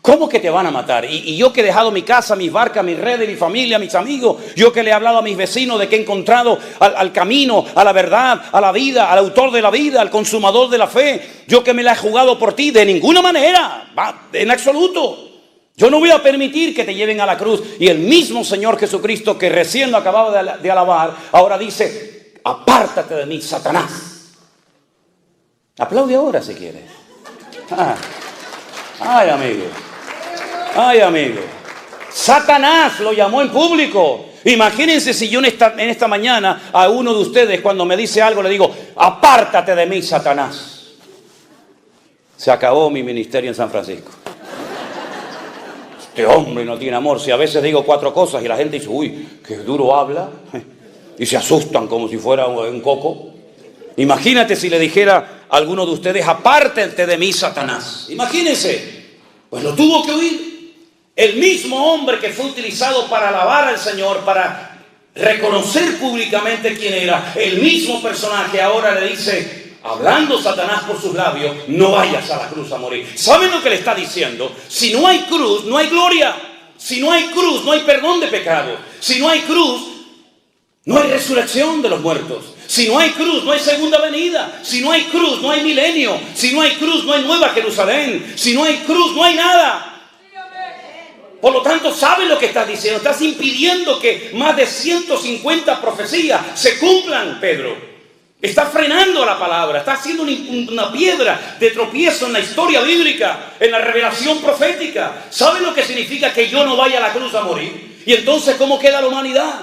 ¿Cómo que te van a matar? Y yo que he dejado mi casa, mis barcas, mis redes, mi familia, mis amigos, yo que le he hablado a mis vecinos de que he encontrado al camino, a la verdad, a la vida, al autor de la vida, al consumador de la fe, yo que me la he jugado por ti, de ninguna manera, en absoluto. Yo no voy a permitir que te lleven a la cruz. Y el mismo Señor Jesucristo que recién lo acababa de alabar, ahora dice, apártate de mí, Satanás. Aplaude ahora si quieres. Ay, amigo. Satanás lo llamó en público. Imagínense si yo en esta mañana a uno de ustedes cuando me dice algo le digo, apártate de mí, Satanás. Se acabó mi ministerio en San Francisco. Este hombre no tiene amor. Si a veces digo 4 cosas y la gente dice, uy, qué duro habla, y se asustan como si fuera un coco. Imagínate si le dijera a alguno de ustedes, apártate de mí, Satanás. Imagínense, pues lo tuvo que oír. El mismo hombre que fue utilizado para alabar al Señor, para reconocer públicamente quién era, el mismo personaje ahora le dice, hablando Satanás por sus labios, no vayas a la cruz a morir. ¿Saben lo que le está diciendo? Si no hay cruz, no hay gloria. Si no hay cruz, no hay perdón de pecado. Si no hay cruz, no hay resurrección de los muertos. Si no hay cruz, no hay segunda venida. Si no hay cruz, no hay milenio. Si no hay cruz, no hay nueva Jerusalén. Si no hay cruz, no hay nada. Por lo tanto, ¿sabe lo que estás diciendo? Estás impidiendo que más de 150 profecías se cumplan, Pedro. Está frenando la palabra, está haciendo una piedra de tropiezo en la historia bíblica, en la revelación profética. ¿Sabe lo que significa que yo no vaya a la cruz a morir? Y entonces, ¿cómo queda la humanidad?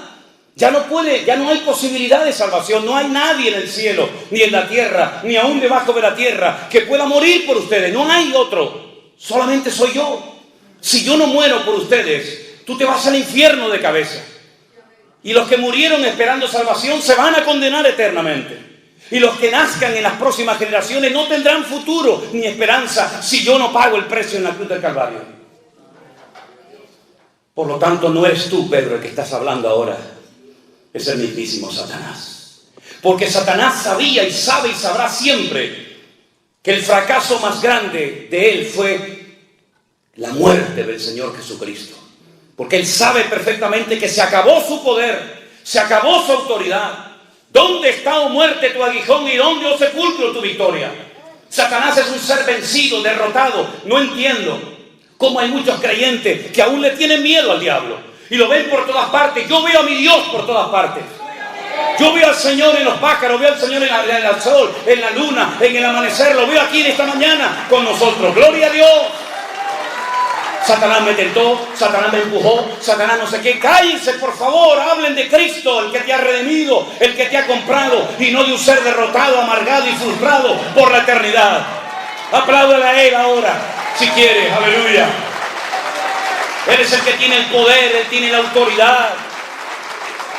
Ya no hay posibilidad de salvación. No hay nadie en el cielo, ni en la tierra, ni aún debajo de la tierra que pueda morir por ustedes. No hay otro. Solamente soy yo. Si yo no muero por ustedes, tú te vas al infierno de cabeza. Y los que murieron esperando salvación se van a condenar eternamente. Y los que nazcan en las próximas generaciones no tendrán futuro ni esperanza si yo no pago el precio en la cruz del Calvario. Por lo tanto, no eres tú, Pedro, el que estás hablando ahora. Es el mismísimo Satanás. Porque Satanás sabía y sabe y sabrá siempre que el fracaso más grande de él fue la muerte del Señor Jesucristo. Porque él sabe perfectamente que se acabó su poder, se acabó su autoridad. ¿Dónde está, oh muerte, tu aguijón, y dónde, oh sepulcro, tu victoria? Satanás es un ser vencido, derrotado. No entiendo cómo hay muchos creyentes que aún le tienen miedo al diablo y lo ven por todas partes. Yo veo a mi Dios por todas partes. Yo veo al Señor en los pájaros, veo al Señor en el sol, en la luna, en el amanecer. Lo veo aquí en esta mañana con nosotros. ¡Gloria a Dios! Satanás me tentó, Satanás me empujó, Satanás no sé qué. Cállense, por favor, hablen de Cristo, el que te ha redimido, el que te ha comprado, y no de un ser derrotado, amargado y frustrado por la eternidad. Apláudale a Él ahora, si quieres, aleluya. Él es el que tiene el poder, Él tiene la autoridad.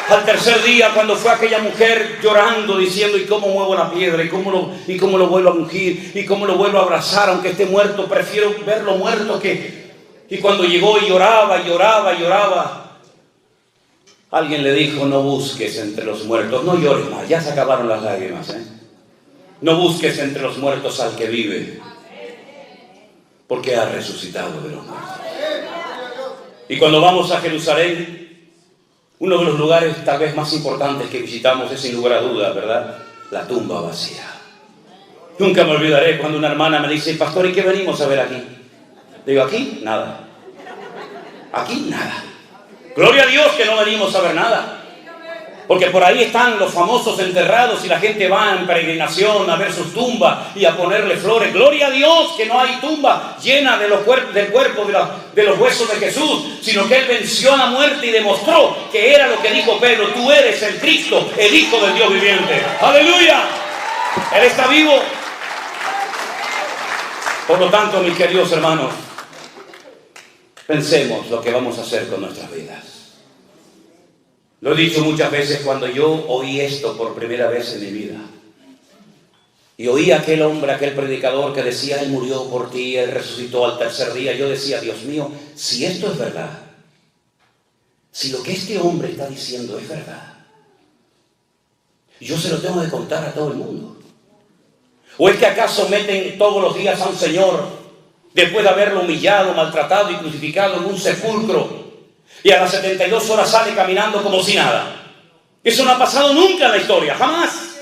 Al tercer día, cuando fue aquella mujer llorando, diciendo, ¿y cómo muevo la piedra? ¿Y cómo lo vuelvo a ungir? ¿Y cómo lo vuelvo a abrazar? Aunque esté muerto, prefiero verlo muerto que... Y cuando llegó y lloraba, alguien le dijo, no busques entre los muertos, no llores más, ya se acabaron las lágrimas, No busques entre los muertos al que vive, porque ha resucitado de los muertos. Y cuando vamos a Jerusalén, uno de los lugares tal vez más importantes que visitamos es sin lugar a dudas, ¿verdad? La tumba vacía. Nunca me olvidaré cuando una hermana me dice, pastor, ¿y qué venimos a ver aquí? Digo, aquí nada. Aquí nada. Gloria a Dios que no venimos a ver nada. Porque por ahí están los famosos enterrados y la gente va en peregrinación a ver sus tumbas y a ponerle flores. Gloria a Dios que no hay tumba llena de del cuerpo de los huesos de Jesús, sino que Él venció a la muerte y demostró que era lo que dijo Pedro, tú eres el Cristo, el Hijo del Dios viviente. ¡Aleluya! Él está vivo. Por lo tanto, mis queridos hermanos, pensemos lo que vamos a hacer con nuestras vidas. Lo he dicho muchas veces cuando yo oí esto por primera vez en mi vida. Y oí a aquel hombre, aquel predicador que decía, Él murió por ti, Él resucitó al tercer día. Yo decía, Dios mío, si esto es verdad, si lo que este hombre está diciendo es verdad, yo se lo tengo de contar a todo el mundo. ¿O es que acaso meten todos los días a un señor, después de haberlo humillado, maltratado y crucificado, en un sepulcro, y a las 72 horas sale caminando como si nada? Eso no ha pasado nunca en la historia, jamás.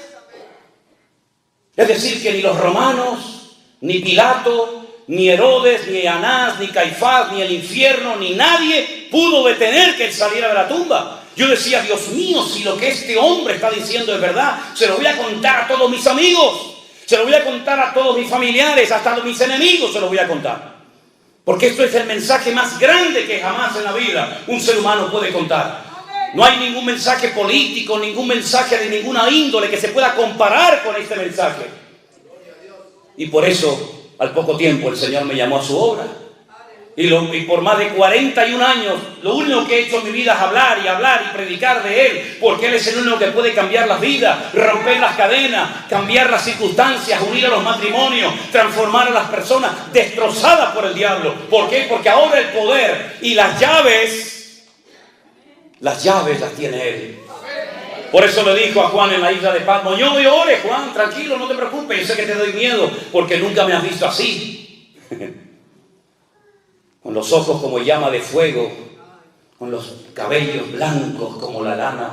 Es decir, que ni los romanos, ni Pilato, ni Herodes, ni Anás, ni Caifás, ni el infierno, ni nadie pudo detener que él saliera de la tumba. Yo decía, Dios mío, si lo que este hombre está diciendo es verdad, se lo voy a contar a todos mis amigos. Se lo voy a contar a todos mis familiares, hasta a mis enemigos se lo voy a contar. Porque esto es el mensaje más grande que jamás en la vida un ser humano puede contar. No hay ningún mensaje político, ningún mensaje de ninguna índole que se pueda comparar con este mensaje. Y por eso, al poco tiempo, el Señor me llamó a su obra. Y por más de 41 años, lo único que he hecho en mi vida es hablar y predicar de Él, porque Él es el único que puede cambiar las vidas, romper las cadenas, cambiar las circunstancias, unir a los matrimonios, transformar a las personas destrozadas por el diablo. ¿Por qué? Porque ahora el poder y las llaves las tiene Él. Por eso le dijo a Juan en la isla de Patmos: yo me ore, Juan, tranquilo, no te preocupes, yo sé que te doy miedo, porque nunca me has visto así. Con los ojos como llama de fuego, con los cabellos blancos como la lana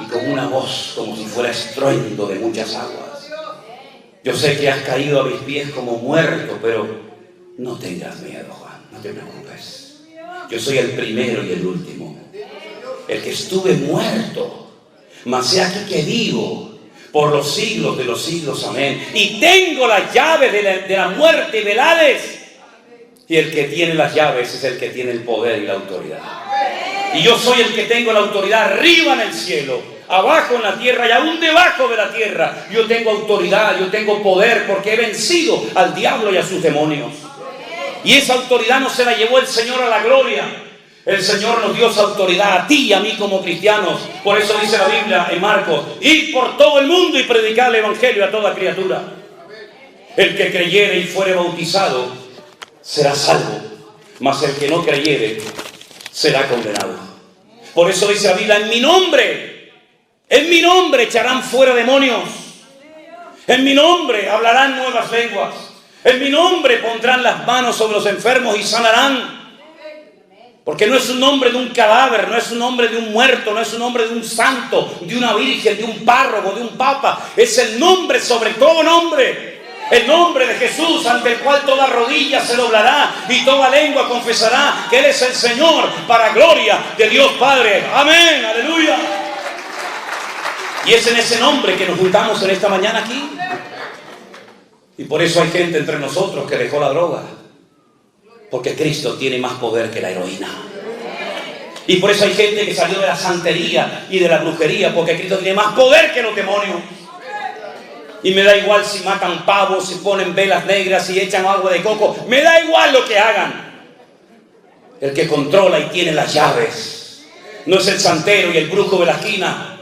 y con una voz como si fuera estruendo de muchas aguas. Yo sé que has caído a mis pies como muerto, pero no tengas miedo, Juan, no te preocupes. Yo soy el primero y el último, el que estuve muerto, mas he aquí que vivo por los siglos de los siglos, amén. Y tengo las llaves de la muerte y del Hades. Y el que tiene las llaves es el que tiene el poder y la autoridad. Y yo soy el que tengo la autoridad arriba en el cielo, abajo en la tierra y aún debajo de la tierra. Yo tengo autoridad, yo tengo poder, porque he vencido al diablo y a sus demonios. Y esa autoridad no se la llevó el Señor a la gloria. El Señor nos dio esa autoridad a ti y a mí como cristianos. Por eso dice la Biblia en Marcos: id por todo el mundo y predicad el evangelio a toda criatura. El que creyere y fuere bautizado será salvo, mas el que no creyere será condenado. Por eso dice la Biblia: en mi nombre echarán fuera demonios, en mi nombre hablarán nuevas lenguas, en mi nombre pondrán las manos sobre los enfermos y sanarán. Porque no es un nombre de un cadáver, no es un nombre de un muerto, no es un nombre de un santo, de una virgen, de un párroco, de un papa. Es el nombre sobre todo nombre. El nombre de Jesús, ante el cual toda rodilla se doblará y toda lengua confesará que Él es el Señor, para gloria de Dios Padre. Amén, aleluya. Y es en ese nombre que nos juntamos en esta mañana aquí. Y por eso hay gente entre nosotros que dejó la droga, porque Cristo tiene más poder que la heroína. Y por eso hay gente que salió de la santería y de la brujería, porque Cristo tiene más poder que los demonios. Y me da igual si matan pavos, si ponen velas negras, si echan agua de coco. Me da igual lo que hagan. El que controla y tiene las llaves no es el santero y el brujo de la esquina,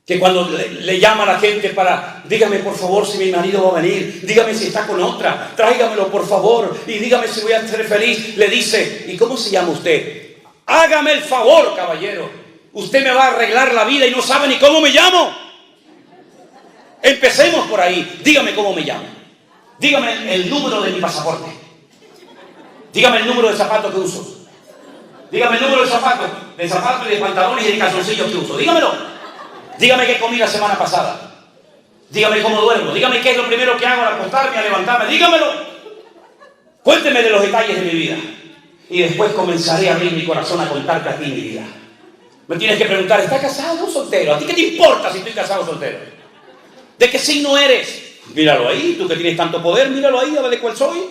que cuando le llama a la gente para: dígame por favor si mi marido va a venir, dígame si está con otra, tráigamelo por favor y dígame si voy a ser feliz. Le dice: ¿y cómo se llama usted? Hágame el favor, caballero, usted me va a arreglar la vida y no sabe ni cómo me llamo. Empecemos por ahí. Dígame cómo me llamo, dígame el número de mi pasaporte, dígame el número de zapatos que uso, dígame el número de zapatos y de pantalones y de calzoncillos que uso, dígamelo. Dígame qué comí la semana pasada, dígame cómo duermo, dígame qué es lo primero que hago al acostarme, al levantarme, dígamelo. Cuénteme de los detalles de mi vida y después comenzaré a abrir mi corazón a contarte a ti mi vida. Me tienes que preguntar: ¿estás casado o soltero? ¿A ti qué te importa si estoy casado o soltero? ¿De qué signo eres? Míralo ahí, tú que tienes tanto poder, míralo ahí, a ver de cuál soy.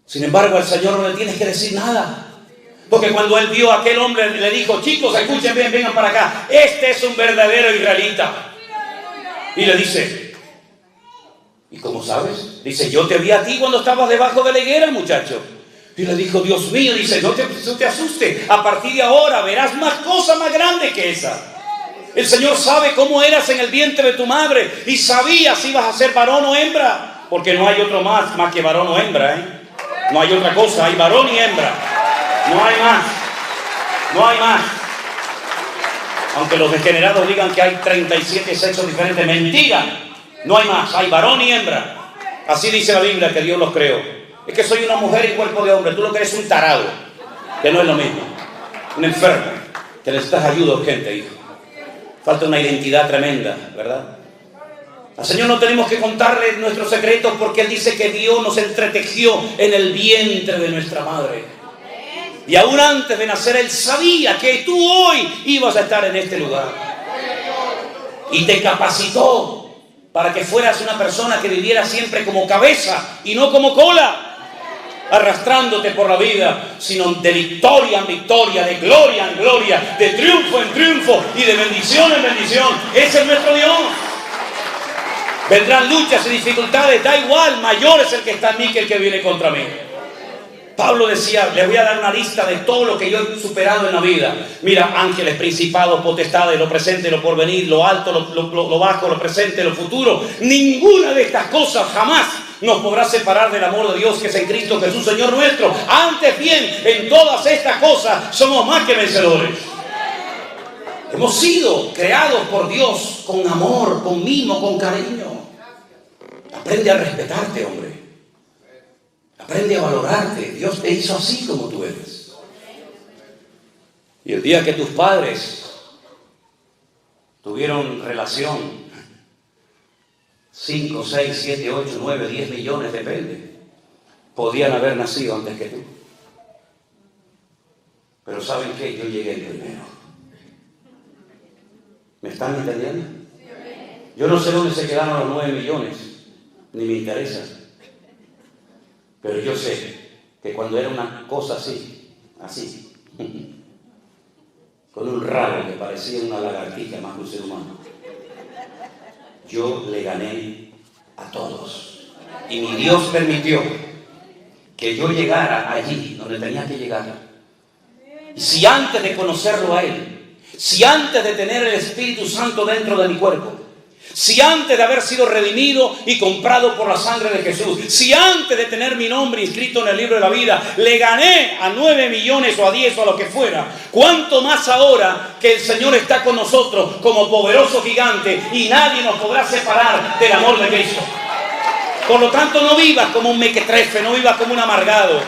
Sin embargo, al Señor no le tienes que decir nada. Porque cuando Él vio a aquel hombre, le dijo: chicos, escuchen bien, vengan para acá. Este es un verdadero israelita. Y le dice: ¿y cómo sabes? Dice: yo te vi a ti cuando estabas debajo de la higuera, muchacho. Y le dijo: Dios mío, dice, no te asustes. A partir de ahora verás más cosas más grandes que esa. El Señor sabe cómo eras en el vientre de tu madre y sabía si ibas a ser varón o hembra, porque no hay otro más que varón o hembra, ¿eh? No hay otra cosa, hay varón y hembra, no hay más. Aunque los degenerados digan que hay 37 sexos diferentes, mentira, no hay más, hay varón y hembra. Así dice la Biblia que Dios los creó. Es que soy una mujer y cuerpo de hombre, tú lo que eres un tarado, que no es lo mismo, un enfermo, que necesitas ayuda urgente, hijo. Falta una identidad tremenda, ¿verdad? Al Señor no tenemos que contarle nuestros secretos, porque Él dice que Dios nos entretejió en el vientre de nuestra madre. Y aún antes de nacer Él sabía que tú hoy ibas a estar en este lugar. Y te capacitó para que fueras una persona que viviera siempre como cabeza y no como cola. arrastrándote por la vida, sino de victoria en victoria, de gloria en gloria, de triunfo en triunfo y de bendición en bendición. Ese es nuestro Dios. Vendrán luchas y dificultades, da igual, mayor es el que está en mí que el que viene contra mí. Pablo decía, les voy a dar una lista de todo lo que yo he superado en la vida. Mira, ángeles, principados, potestades, lo presente, lo porvenir, lo alto, lo bajo, lo presente, lo futuro. Ninguna de estas cosas jamás nos podrá separar del amor de Dios que es en Cristo Jesús, Señor nuestro. Antes bien, en todas estas cosas somos más que vencedores. Hemos sido creados por Dios con amor, con mimo, con cariño. Aprende a respetarte, hombre. Aprende a valorarte. Dios te hizo así como tú eres. Y el día que tus padres tuvieron relación, 5, 6, 7, 8, 9, 10 millones, depende, podían haber nacido antes que tú. Pero ¿saben qué? Yo llegué el primero. ¿Me están entendiendo? Yo no sé dónde se quedaron los 9 millones, ni me interesa. Pero yo sé que cuando era una cosa así, con un rabo que parecía una lagartija más que un ser humano, yo le gané a todos. Y mi Dios permitió que yo llegara allí donde tenía que llegar. Y si antes de conocerlo a Él, si antes de tener el Espíritu Santo dentro de mi cuerpo, si antes de haber sido redimido y comprado por la sangre de Jesús, si antes de tener mi nombre inscrito en el libro de la vida, le gané a 9 millones o a 10 o a lo que fuera, ¿cuánto más ahora que el Señor está con nosotros como poderoso gigante y nadie nos podrá separar del amor de Cristo? Por lo tanto, no vivas como un mequetrefe, no vivas como un amargado,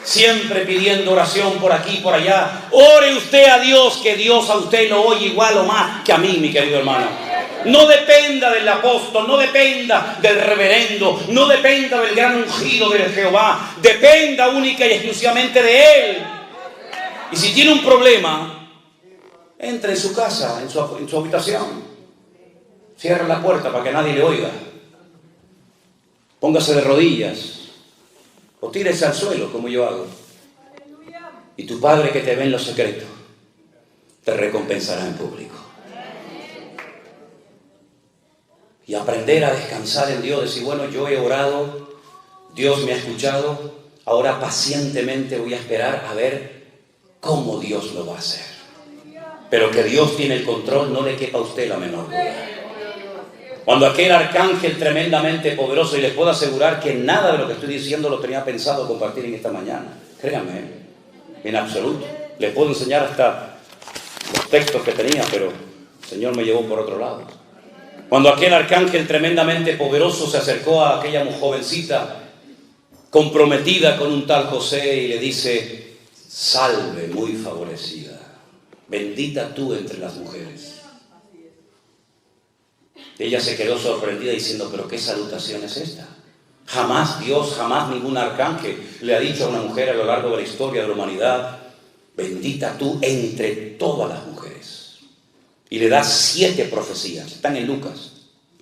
siempre pidiendo oración por aquí y por allá. Ore usted a Dios, que Dios a usted lo oye igual o más que a mí, mi querido hermano. No dependa del apóstol, no dependa del reverendo, no dependa del gran ungido de Jehová. Dependa única y exclusivamente de Él. Y si tiene un problema, entre en su casa, en su habitación. Cierre la puerta para que nadie le oiga. Póngase de rodillas. O tírese al suelo, como yo hago. Y tu Padre que te ve en lo secreto, te recompensará en público. Y aprender a descansar en Dios, decir, bueno, yo he orado, Dios me ha escuchado, ahora pacientemente voy a esperar a ver cómo Dios lo va a hacer. Pero que Dios tiene el control, no le quepa a usted la menor duda. Cuando aquel arcángel tremendamente poderoso, y les puedo asegurar que nada de lo que estoy diciendo lo tenía pensado compartir en esta mañana, créanme, en absoluto. Les puedo enseñar hasta los textos que tenía, pero el Señor me llevó por otro lado. Cuando aquel arcángel tremendamente poderoso se acercó a aquella jovencita comprometida con un tal José y le dice, salve muy favorecida, bendita tú entre las mujeres. Ella se quedó sorprendida diciendo, pero ¿qué salutación es esta? Jamás Dios, jamás ningún arcángel le ha dicho a una mujer a lo largo de la historia de la humanidad, bendita tú entre todas las mujeres. Y le da 7 profecías, están en Lucas,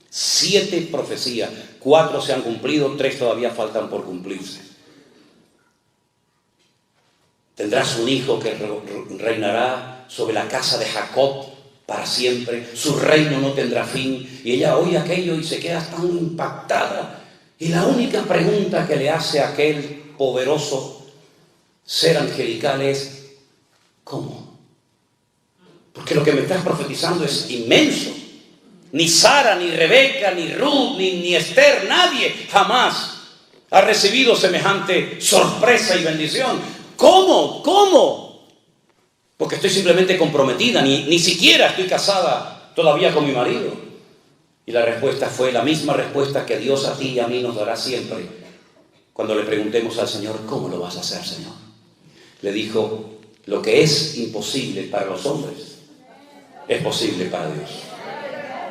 7 profecías, 4 se han cumplido, 3 todavía faltan por cumplirse. Tendrás un hijo que reinará sobre la casa de Jacob para siempre, su reino no tendrá fin. Y ella oye aquello y se queda tan impactada. Y la única pregunta que le hace a aquel poderoso ser angelical es, ¿cómo? Porque lo que me estás profetizando es inmenso. Ni Sara, ni Rebeca, ni Ruth, ni Esther, nadie jamás ha recibido semejante sorpresa y bendición. ¿Cómo? ¿Cómo? Porque estoy simplemente comprometida, ni siquiera estoy casada todavía con mi marido. Y la respuesta fue la misma respuesta que Dios a ti y a mí nos dará siempre cuando le preguntemos al Señor, ¿cómo lo vas a hacer, Señor? Le dijo, lo que es imposible para los hombres es posible para Dios.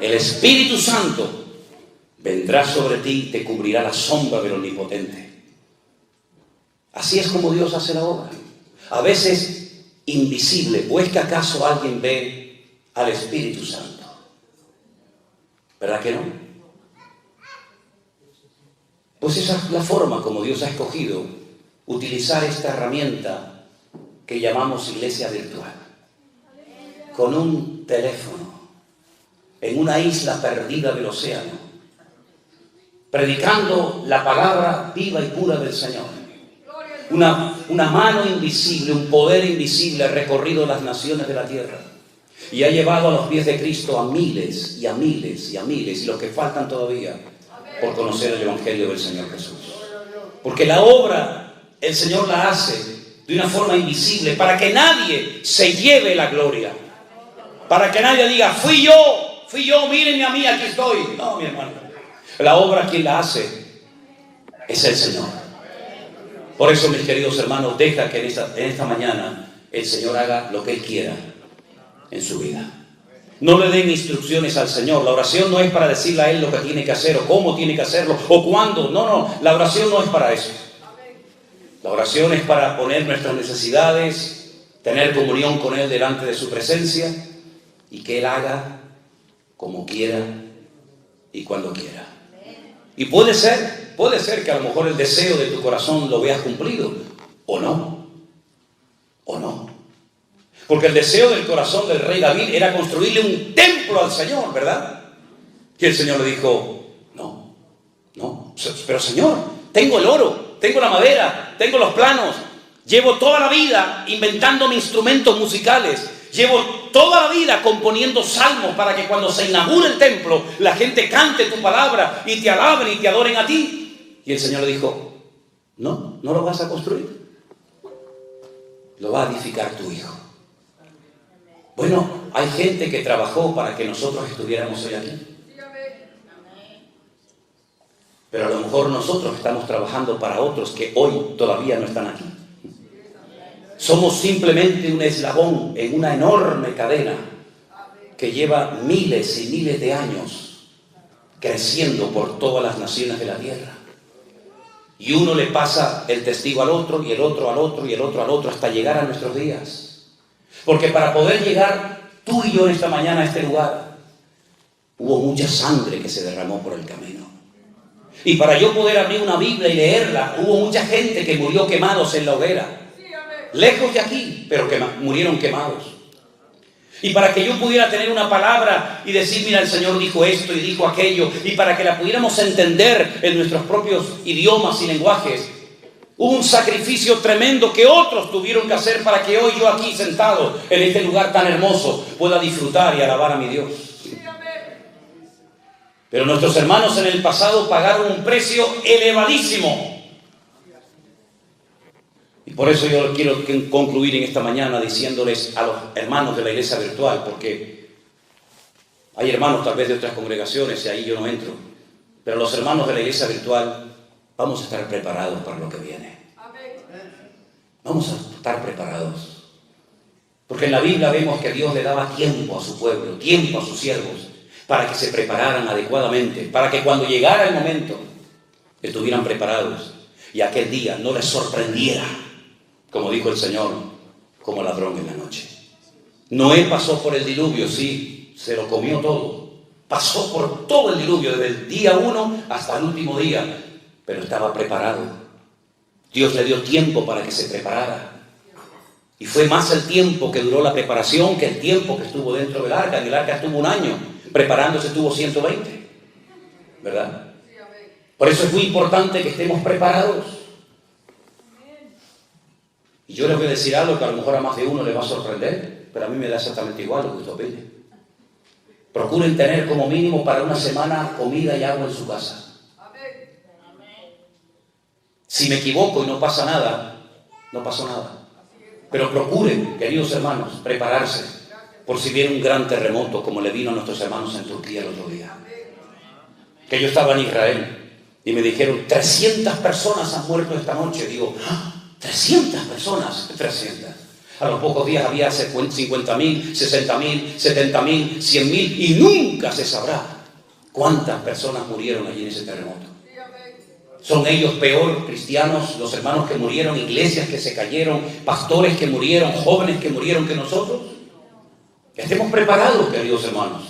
El Espíritu Santo vendrá sobre ti y te cubrirá la sombra del Omnipotente. Así es como Dios hace la obra. A veces invisible, ¿o es que acaso alguien ve al Espíritu Santo? ¿Verdad que no? Pues esa es la forma como Dios ha escogido utilizar esta herramienta que llamamos iglesia virtual. Con un teléfono, en una isla perdida del océano, predicando la palabra viva y pura del Señor. Una mano invisible, un poder invisible ha recorrido las naciones de la tierra y ha llevado a los pies de Cristo a miles y a miles y a miles, y los que faltan todavía por conocer el Evangelio del Señor Jesús. Porque la obra el Señor la hace de una forma invisible para que nadie se lleve la gloria, para que nadie diga, fui yo, mírenme a mí, aquí estoy. No, mi hermano, la obra quien la hace es el Señor. Por eso, mis queridos hermanos, deja que en esta mañana el Señor haga lo que Él quiera en su vida. No le den instrucciones al Señor. La oración no es para decirle a Él lo que tiene que hacer o cómo tiene que hacerlo o cuándo. No, la oración no es para eso. La oración es para poner nuestras necesidades, tener comunión con Él delante de su presencia y que Él haga como quiera y cuando quiera. Y puede ser que a lo mejor el deseo de tu corazón lo veas cumplido, o no. Porque el deseo del corazón del rey David era construirle un templo al Señor, ¿verdad? Y el Señor le dijo, no, pero Señor, tengo el oro, tengo la madera, tengo los planos, llevo toda la vida inventándome instrumentos musicales, llevo toda la vida componiendo salmos para que cuando se inaugure el templo, la gente cante tu palabra y te alaben y te adoren a ti. Y el Señor le dijo, no lo vas a construir, lo va a edificar tu hijo. Bueno, hay gente que trabajó para que nosotros estuviéramos hoy aquí. Pero a lo mejor nosotros estamos trabajando para otros que hoy todavía no están aquí. Somos simplemente un eslabón en una enorme cadena que lleva miles y miles de años creciendo por todas las naciones de la tierra. Y uno le pasa el testigo al otro, y el otro al otro, y el otro al otro, hasta llegar a nuestros días. Porque para poder llegar tú y yo en esta mañana a este lugar, hubo mucha sangre que se derramó por el camino. Y para yo poder abrir una Biblia y leerla, hubo mucha gente que murió quemados en la hoguera. Lejos de aquí, pero murieron quemados. Y para que yo pudiera tener una palabra y decir, mira, el Señor dijo esto y dijo aquello, y para que la pudiéramos entender en nuestros propios idiomas y lenguajes, hubo un sacrificio tremendo que otros tuvieron que hacer para que hoy yo aquí sentado en este lugar tan hermoso pueda disfrutar y alabar a mi Dios. Pero nuestros hermanos en el pasado pagaron un precio elevadísimo. Y por eso yo quiero concluir en esta mañana diciéndoles a los hermanos de la iglesia virtual, porque hay hermanos tal vez de otras congregaciones y ahí yo no entro, pero los hermanos de la iglesia virtual vamos a estar preparados para lo que viene. Vamos a estar preparados. Porque en la Biblia vemos que Dios le daba tiempo a su pueblo, tiempo a sus siervos, para que se prepararan adecuadamente, para que cuando llegara el momento estuvieran preparados y aquel día no les sorprendiera, como dijo el Señor, como ladrón en la noche. Noé pasó por el diluvio, sí, se lo comió todo. Pasó por todo el diluvio, desde el día 1 hasta el último día, pero estaba preparado. Dios le dio tiempo para que se preparara. Y fue más el tiempo que duró la preparación que el tiempo que estuvo dentro del arca. En el arca estuvo 1 año, preparándose estuvo 120, ¿verdad? Por eso es muy importante que estemos preparados. Y yo les voy a decir algo que a lo mejor a más de uno le va a sorprender, pero a mí me da exactamente igual lo que usted opine. Procuren tener como mínimo para una semana comida y agua en su casa. Si me equivoco y no pasa nada, no pasó nada. Pero procuren, queridos hermanos, prepararse por si viene un gran terremoto como le vino a nuestros hermanos en Turquía el otro día. Que yo estaba en Israel y me dijeron, 300 personas han muerto esta noche. Digo, 300 personas, 300. A los pocos días había 50.000, 60.000, 70.000, 100.000 y nunca se sabrá cuántas personas murieron allí en ese terremoto. ¿Son ellos peor, cristianos, los hermanos que murieron, iglesias que se cayeron, pastores que murieron, jóvenes que murieron que nosotros? Estemos preparados, queridos hermanos.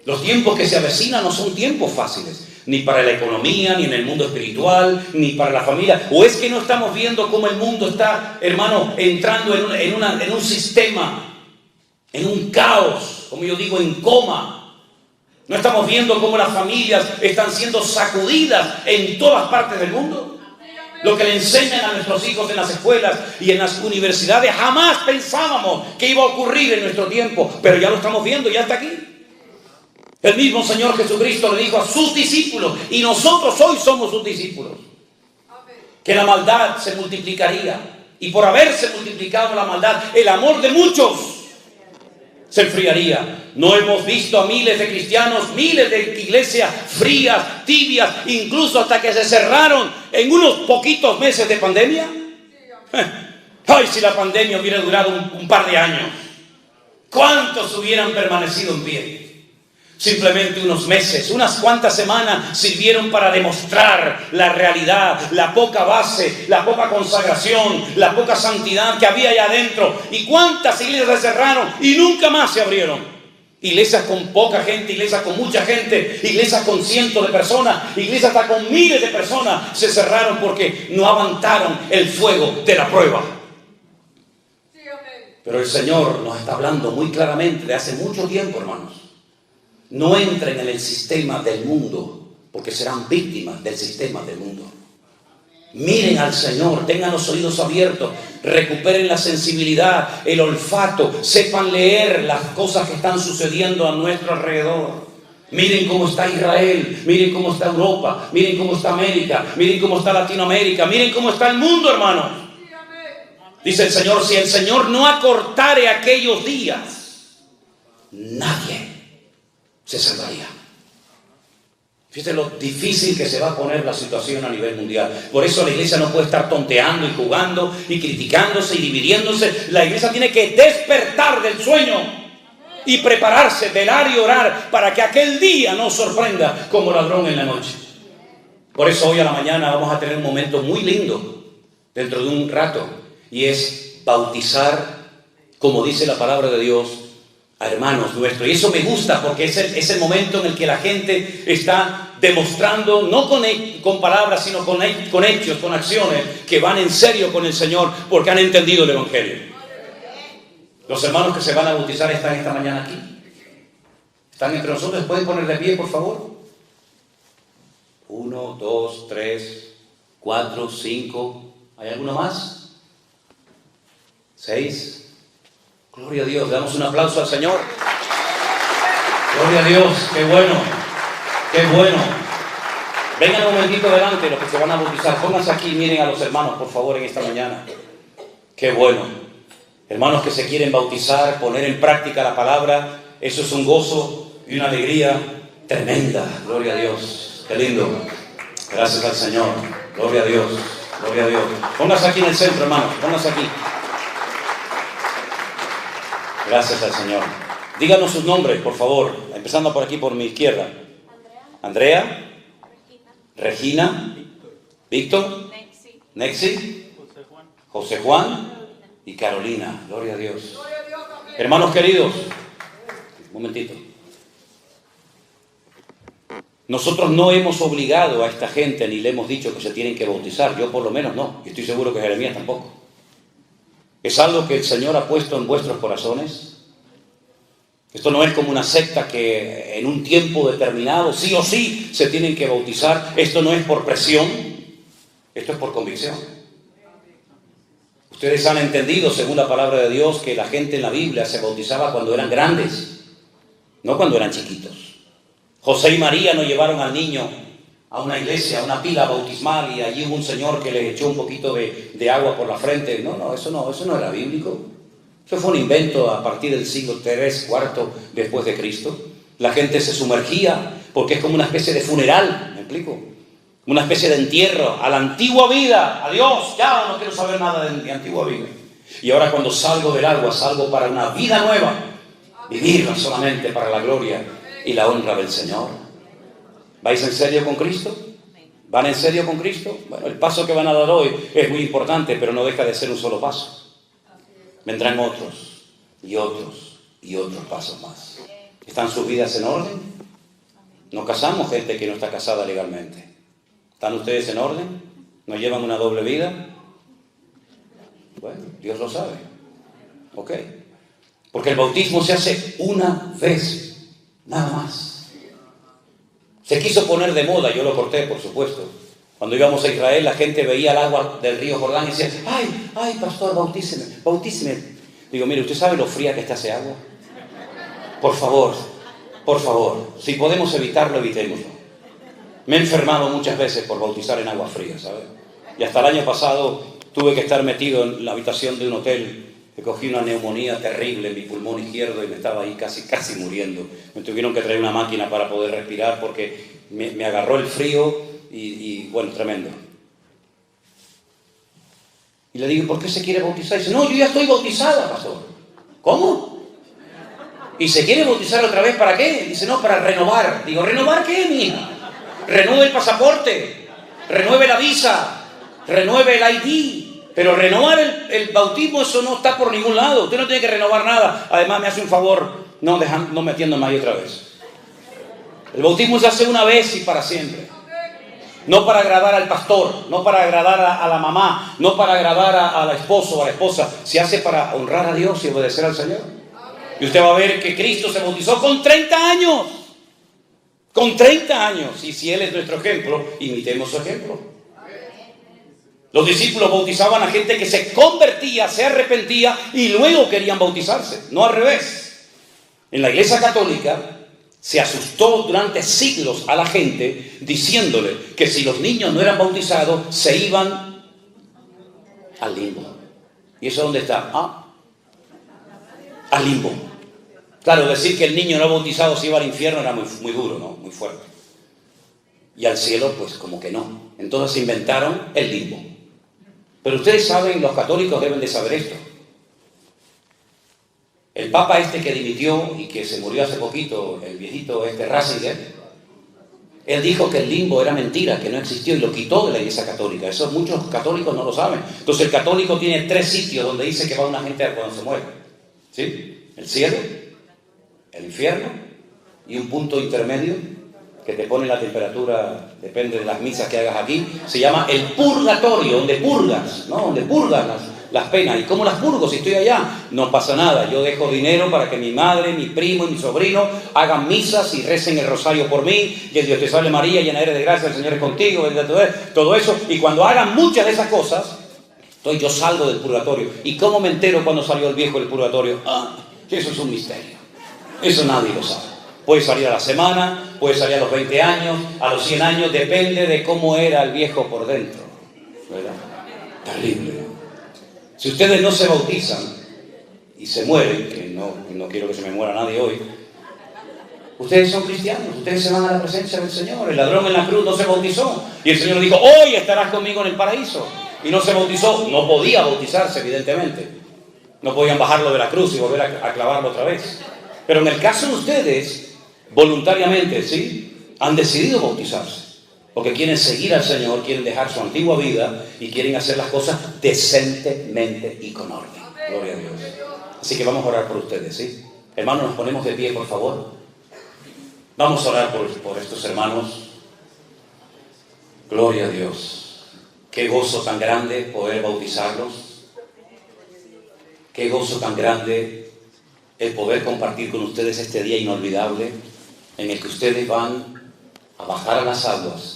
Los tiempos que se avecinan no son tiempos fáciles. ni para la economía, ni en el mundo espiritual, ni para la familia. ¿O es que no estamos viendo cómo el mundo está, hermano, entrando en un sistema, en un caos, como yo digo, en coma? ¿No estamos viendo cómo las familias están siendo sacudidas en todas partes del mundo? Lo que le enseñan a nuestros hijos en las escuelas y en las universidades, jamás pensábamos que iba a ocurrir en nuestro tiempo, pero ya lo estamos viendo, ya está aquí. El mismo Señor Jesucristo le dijo a sus discípulos, y nosotros hoy somos sus discípulos, que la maldad se multiplicaría, y por haberse multiplicado la maldad, el amor de muchos se enfriaría. No hemos visto a miles de cristianos, miles de iglesias frías, tibias, incluso hasta que se cerraron en unos poquitos meses de pandemia. Ay, si la pandemia hubiera durado un par de años, ¿cuántos hubieran permanecido en pie? Simplemente unos meses, unas cuantas semanas sirvieron para demostrar la realidad, la poca base, la poca consagración, la poca santidad que había allá adentro. ¿Y cuántas iglesias se cerraron y nunca más se abrieron? Iglesias con poca gente, iglesias con mucha gente, iglesias con cientos de personas, iglesias hasta con miles de personas se cerraron porque no aguantaron el fuego de la prueba. Pero el Señor nos está hablando muy claramente de hace mucho tiempo, hermanos. No entren en el sistema del mundo, porque serán víctimas del sistema del mundo. Miren al Señor, tengan los oídos abiertos, recuperen la sensibilidad, el olfato, sepan leer las cosas que están sucediendo a nuestro alrededor. Miren cómo está Israel, miren cómo está Europa, miren cómo está América, miren cómo está Latinoamérica, miren cómo está el mundo, hermanos. Dice el Señor, si el Señor no acortare aquellos días, nadie se salvaría. Fíjate lo difícil que se va a poner la situación a nivel mundial. Por eso la iglesia no puede estar tonteando y jugando y criticándose y dividiéndose. La iglesia tiene que despertar del sueño y prepararse, velar y orar para que aquel día nos sorprenda como ladrón en la noche. Por eso hoy a la mañana vamos a tener un momento muy lindo dentro de un rato, y es bautizar, como dice la palabra de Dios, a hermanos nuestros. Y eso me gusta porque es el momento en el que la gente está demostrando, no con palabras, sino con hechos, con acciones, que van en serio con el Señor porque han entendido el Evangelio. Los hermanos que se van a bautizar están esta mañana aquí. Están entre nosotros. ¿Pueden poner de pie, por favor? 1, 2, 3, 4, 5. ¿Hay alguno más? 6. Gloria a Dios, damos un aplauso al Señor. Gloria a Dios, qué bueno, qué bueno. Vengan un momentito adelante los que se van a bautizar. Pónganse aquí, miren a los hermanos, por favor, en esta mañana. Qué bueno. Hermanos que se quieren bautizar, poner en práctica la palabra, eso es un gozo y una alegría tremenda. Gloria a Dios, qué lindo. Gracias al Señor. Gloria a Dios, gloria a Dios. Pónganse aquí en el centro, hermanos, pónganse aquí. Gracias al Señor. Díganos sus nombres, por favor. Empezando por aquí, por mi izquierda. Andrea. Regina. Víctor. Nexi. José Juan. Y Carolina. Gloria a Dios. Hermanos queridos. Un momentito. Nosotros no hemos obligado a esta gente ni le hemos dicho que se tienen que bautizar. Yo por lo menos no. Y estoy seguro que Jeremías tampoco. Es algo que el Señor ha puesto en vuestros corazones. Esto no es como una secta que en un tiempo determinado, sí o sí, se tienen que bautizar. Esto no es por presión, esto es por convicción. Ustedes han entendido, según la palabra de Dios, que la gente en la Biblia se bautizaba cuando eran grandes, no cuando eran chiquitos. José y María no llevaron al niño a una iglesia, a una pila bautismal, y allí hubo un señor que les echó un poquito de agua por la frente. Eso no era bíblico. Eso fue un invento a partir del siglo III, IV después de Cristo. La gente se sumergía porque es como una especie de funeral, ¿me explico? Una especie de entierro a la antigua vida. Adiós, ya no quiero saber nada de mi antigua vida. Y ahora cuando salgo del agua, salgo para una vida nueva, vivirla solamente para la gloria y la honra del Señor. ¿Vais en serio con Cristo? ¿Van en serio con Cristo? Bueno, el paso que van a dar hoy es muy importante, pero no deja de ser un solo paso. Vendrán otros y otros y otros pasos más. ¿Están sus vidas en orden? No casamos gente que no está casada legalmente. ¿Están ustedes en orden? ¿No llevan una doble vida? Bueno, Dios lo sabe. Ok. Porque el bautismo se hace una vez, nada más. Se quiso poner de moda, yo lo corté, por supuesto. Cuando íbamos a Israel, la gente veía el agua del río Jordán y decía, ay, pastor, bautíceme. Digo, mire, ¿usted sabe lo fría que está ese agua? Por favor, si podemos evitarlo, evitémoslo. Me he enfermado muchas veces por bautizar en agua fría, ¿sabe? Y hasta el año pasado tuve que estar metido en la habitación de un hotel, que cogí una neumonía terrible en mi pulmón izquierdo y me estaba ahí casi muriendo. Me tuvieron que traer una máquina para poder respirar porque me agarró el frío y bueno, tremendo. Y le digo, ¿por qué se quiere bautizar? Y dice, no, yo ya estoy bautizada, pastor. ¿Cómo? ¿Y se quiere bautizar otra vez para qué? Dice, no, para renovar. Digo, ¿renovar qué, mija? Renueve el pasaporte, renueve la visa, renueve el ID. Pero renovar el bautismo, eso no está por ningún lado. Usted no tiene que renovar nada. Además, me hace un favor, no metiéndome ahí otra vez. El bautismo se hace una vez y para siempre. No para agradar al pastor, no para agradar a la mamá, no para agradar al esposo o a la esposa. Se hace para honrar a Dios y obedecer al Señor. Y usted va a ver que Cristo se bautizó con 30 años. Con 30 años. Y si Él es nuestro ejemplo, imitemos su ejemplo. Los discípulos bautizaban a gente que se convertía, se arrepentía y luego querían bautizarse, no al revés. En la Iglesia Católica se asustó durante siglos a la gente diciéndole que si los niños no eran bautizados se iban al limbo. ¿Y eso dónde está? Al limbo. Claro, decir que el niño no bautizado se iba al infierno era muy duro, ¿no? Muy fuerte. Y al cielo, pues como que no. Entonces inventaron el limbo. Pero ustedes saben, los católicos deben de saber esto. El Papa que dimitió y que se murió hace poquito, el viejito Ratzinger, él dijo que el limbo era mentira, que no existió y lo quitó de la Iglesia Católica. Eso muchos católicos no lo saben. Entonces el católico tiene 3 sitios donde dice que va una gente cuando se muere. ¿Sí? El cielo, el infierno y un punto intermedio que te pone la temperatura, depende de las misas que hagas aquí, se llama el purgatorio, donde purgas, ¿no? Donde purgas las penas. ¿Y cómo las purgo si estoy allá? No pasa nada, yo dejo dinero para que mi madre, mi primo y mi sobrino hagan misas y recen el rosario por mí, y el Dios te salve María, llena eres de gracia, el Señor es contigo, todo eso, y cuando hagan muchas de esas cosas, entonces yo salgo del purgatorio. ¿Y cómo me entero cuando salió el viejo del purgatorio? Eso es un misterio, eso nadie lo sabe. Puede salir a la semana, puede salir a los 20 años, a los 100 años, depende de cómo era el viejo por dentro. ¿Verdad? Terrible. Si ustedes no se bautizan y se mueren, que no quiero que se me muera nadie hoy, ustedes son cristianos, ustedes se van a la presencia del Señor. El ladrón en la cruz no se bautizó y el Señor dijo, hoy estarás conmigo en el paraíso. Y no se bautizó, no podía bautizarse evidentemente. No podían bajarlo de la cruz y volver a clavarlo otra vez. Pero en el caso de ustedes, voluntariamente, ¿sí? Han decidido bautizarse. Porque quieren seguir al Señor, quieren dejar su antigua vida y quieren hacer las cosas decentemente y con orden. Gloria a Dios. Así que vamos a orar por ustedes, ¿sí? Hermanos, nos ponemos de pie, por favor. Vamos a orar por estos hermanos. Gloria a Dios. Qué gozo tan grande poder bautizarlos. Qué gozo tan grande el poder compartir con ustedes este día inolvidable en el que ustedes van a bajar a las aguas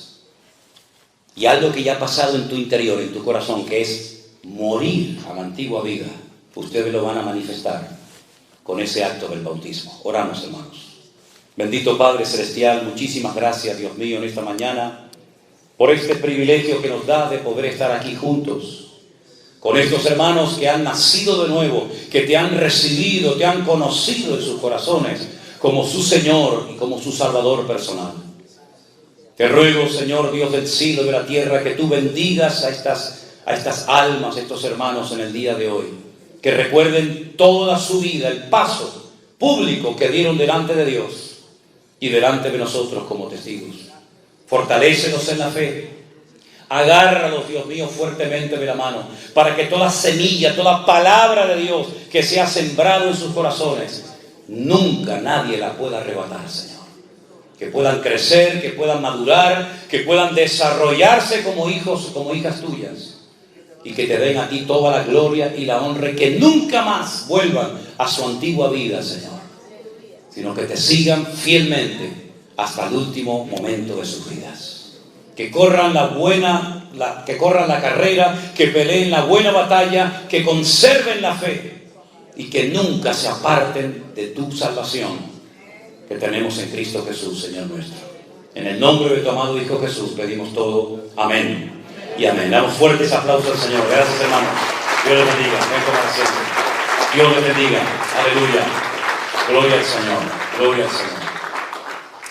y algo que ya ha pasado en tu interior, en tu corazón, que es morir a la antigua vida, ustedes lo van a manifestar con ese acto del bautismo. Oramos, hermanos. Bendito Padre Celestial, muchísimas gracias, Dios mío, en esta mañana por este privilegio que nos da de poder estar aquí juntos con estos hermanos que han nacido de nuevo, que te han recibido, te han conocido en sus corazones como su Señor y como su Salvador personal. Te ruego, Señor Dios del cielo y de la tierra, que tú bendigas a estas almas, a estos hermanos en el día de hoy, que recuerden toda su vida, el paso público que dieron delante de Dios y delante de nosotros como testigos. Fortalécelos en la fe. Agárralos, Dios mío, fuertemente de la mano, para que toda semilla, toda palabra de Dios que se ha sembrado en sus corazones, nunca nadie la pueda arrebatar, Señor. que puedan crecer, que puedan madurar, que puedan desarrollarse como hijos, como hijas tuyas, y que te den a ti toda la gloria y la honra, y que nunca más vuelvan a su antigua vida, Señor, sino que te sigan fielmente hasta el último momento de sus vidas. Que corran que corran la carrera, que peleen la buena batalla, que conserven la fe y que nunca se aparten de tu salvación que tenemos en Cristo Jesús, Señor nuestro. En el nombre de tu amado Hijo Jesús pedimos todo. Amén y amén. Damos fuertes aplausos al Señor. Gracias, hermanos. Dios les bendiga. Ven con asiento. Dios les bendiga. Aleluya. Gloria al Señor. Gloria al Señor.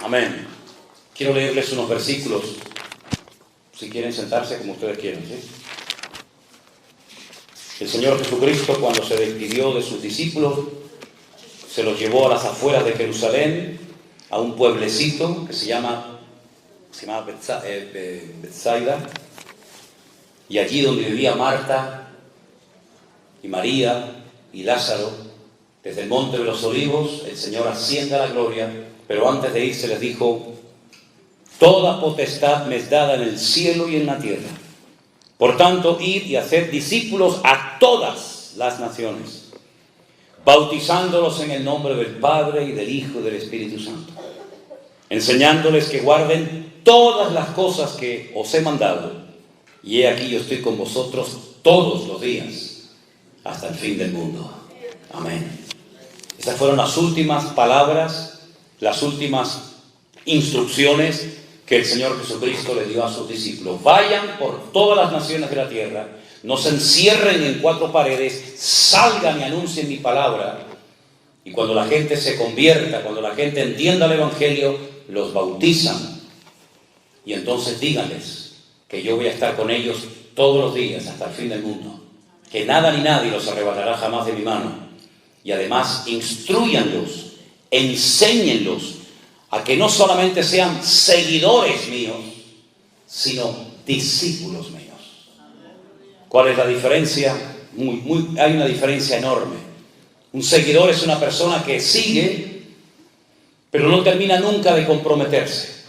Amén. Quiero leerles unos versículos. Si quieren sentarse como ustedes quieran, ¿sí? El Señor Jesucristo, cuando se despidió de sus discípulos, se los llevó a las afueras de Jerusalén, a un pueblecito que se llamaba Betsaida, y allí donde vivía Marta y María y Lázaro, desde el Monte de los Olivos, el Señor asciende a la gloria, pero antes de irse les dijo: toda potestad me es dada en el cielo y en la tierra. Por tanto, id y haced discípulos a todas las naciones, bautizándolos en el nombre del Padre y del Hijo y del Espíritu Santo, enseñándoles que guarden todas las cosas que os he mandado. Y he aquí, yo estoy con vosotros todos los días, hasta el fin del mundo. Amén. Estas fueron las últimas palabras, las últimas instrucciones que el Señor Jesucristo le dio a sus discípulos. Vayan por todas las naciones de la tierra, no se encierren en cuatro paredes, salgan y anuncien mi palabra. Y cuando la gente se convierta, cuando la gente entienda el Evangelio, los bautizan. Y entonces díganles que yo voy a estar con ellos todos los días hasta el fin del mundo, que nada ni nadie los arrebatará jamás de mi mano. Y además, instrúyanlos, enséñenlos a que no solamente sean seguidores míos, sino discípulos míos. ¿Cuál es la diferencia? Hay una diferencia enorme. Un seguidor es una persona que sigue, pero no termina nunca de comprometerse.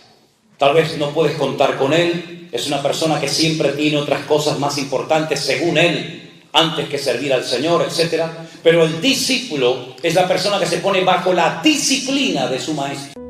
Tal vez no puedes contar con él, es una persona que siempre tiene otras cosas más importantes según él, antes que servir al Señor, etc. Pero el discípulo es la persona que se pone bajo la disciplina de su maestro.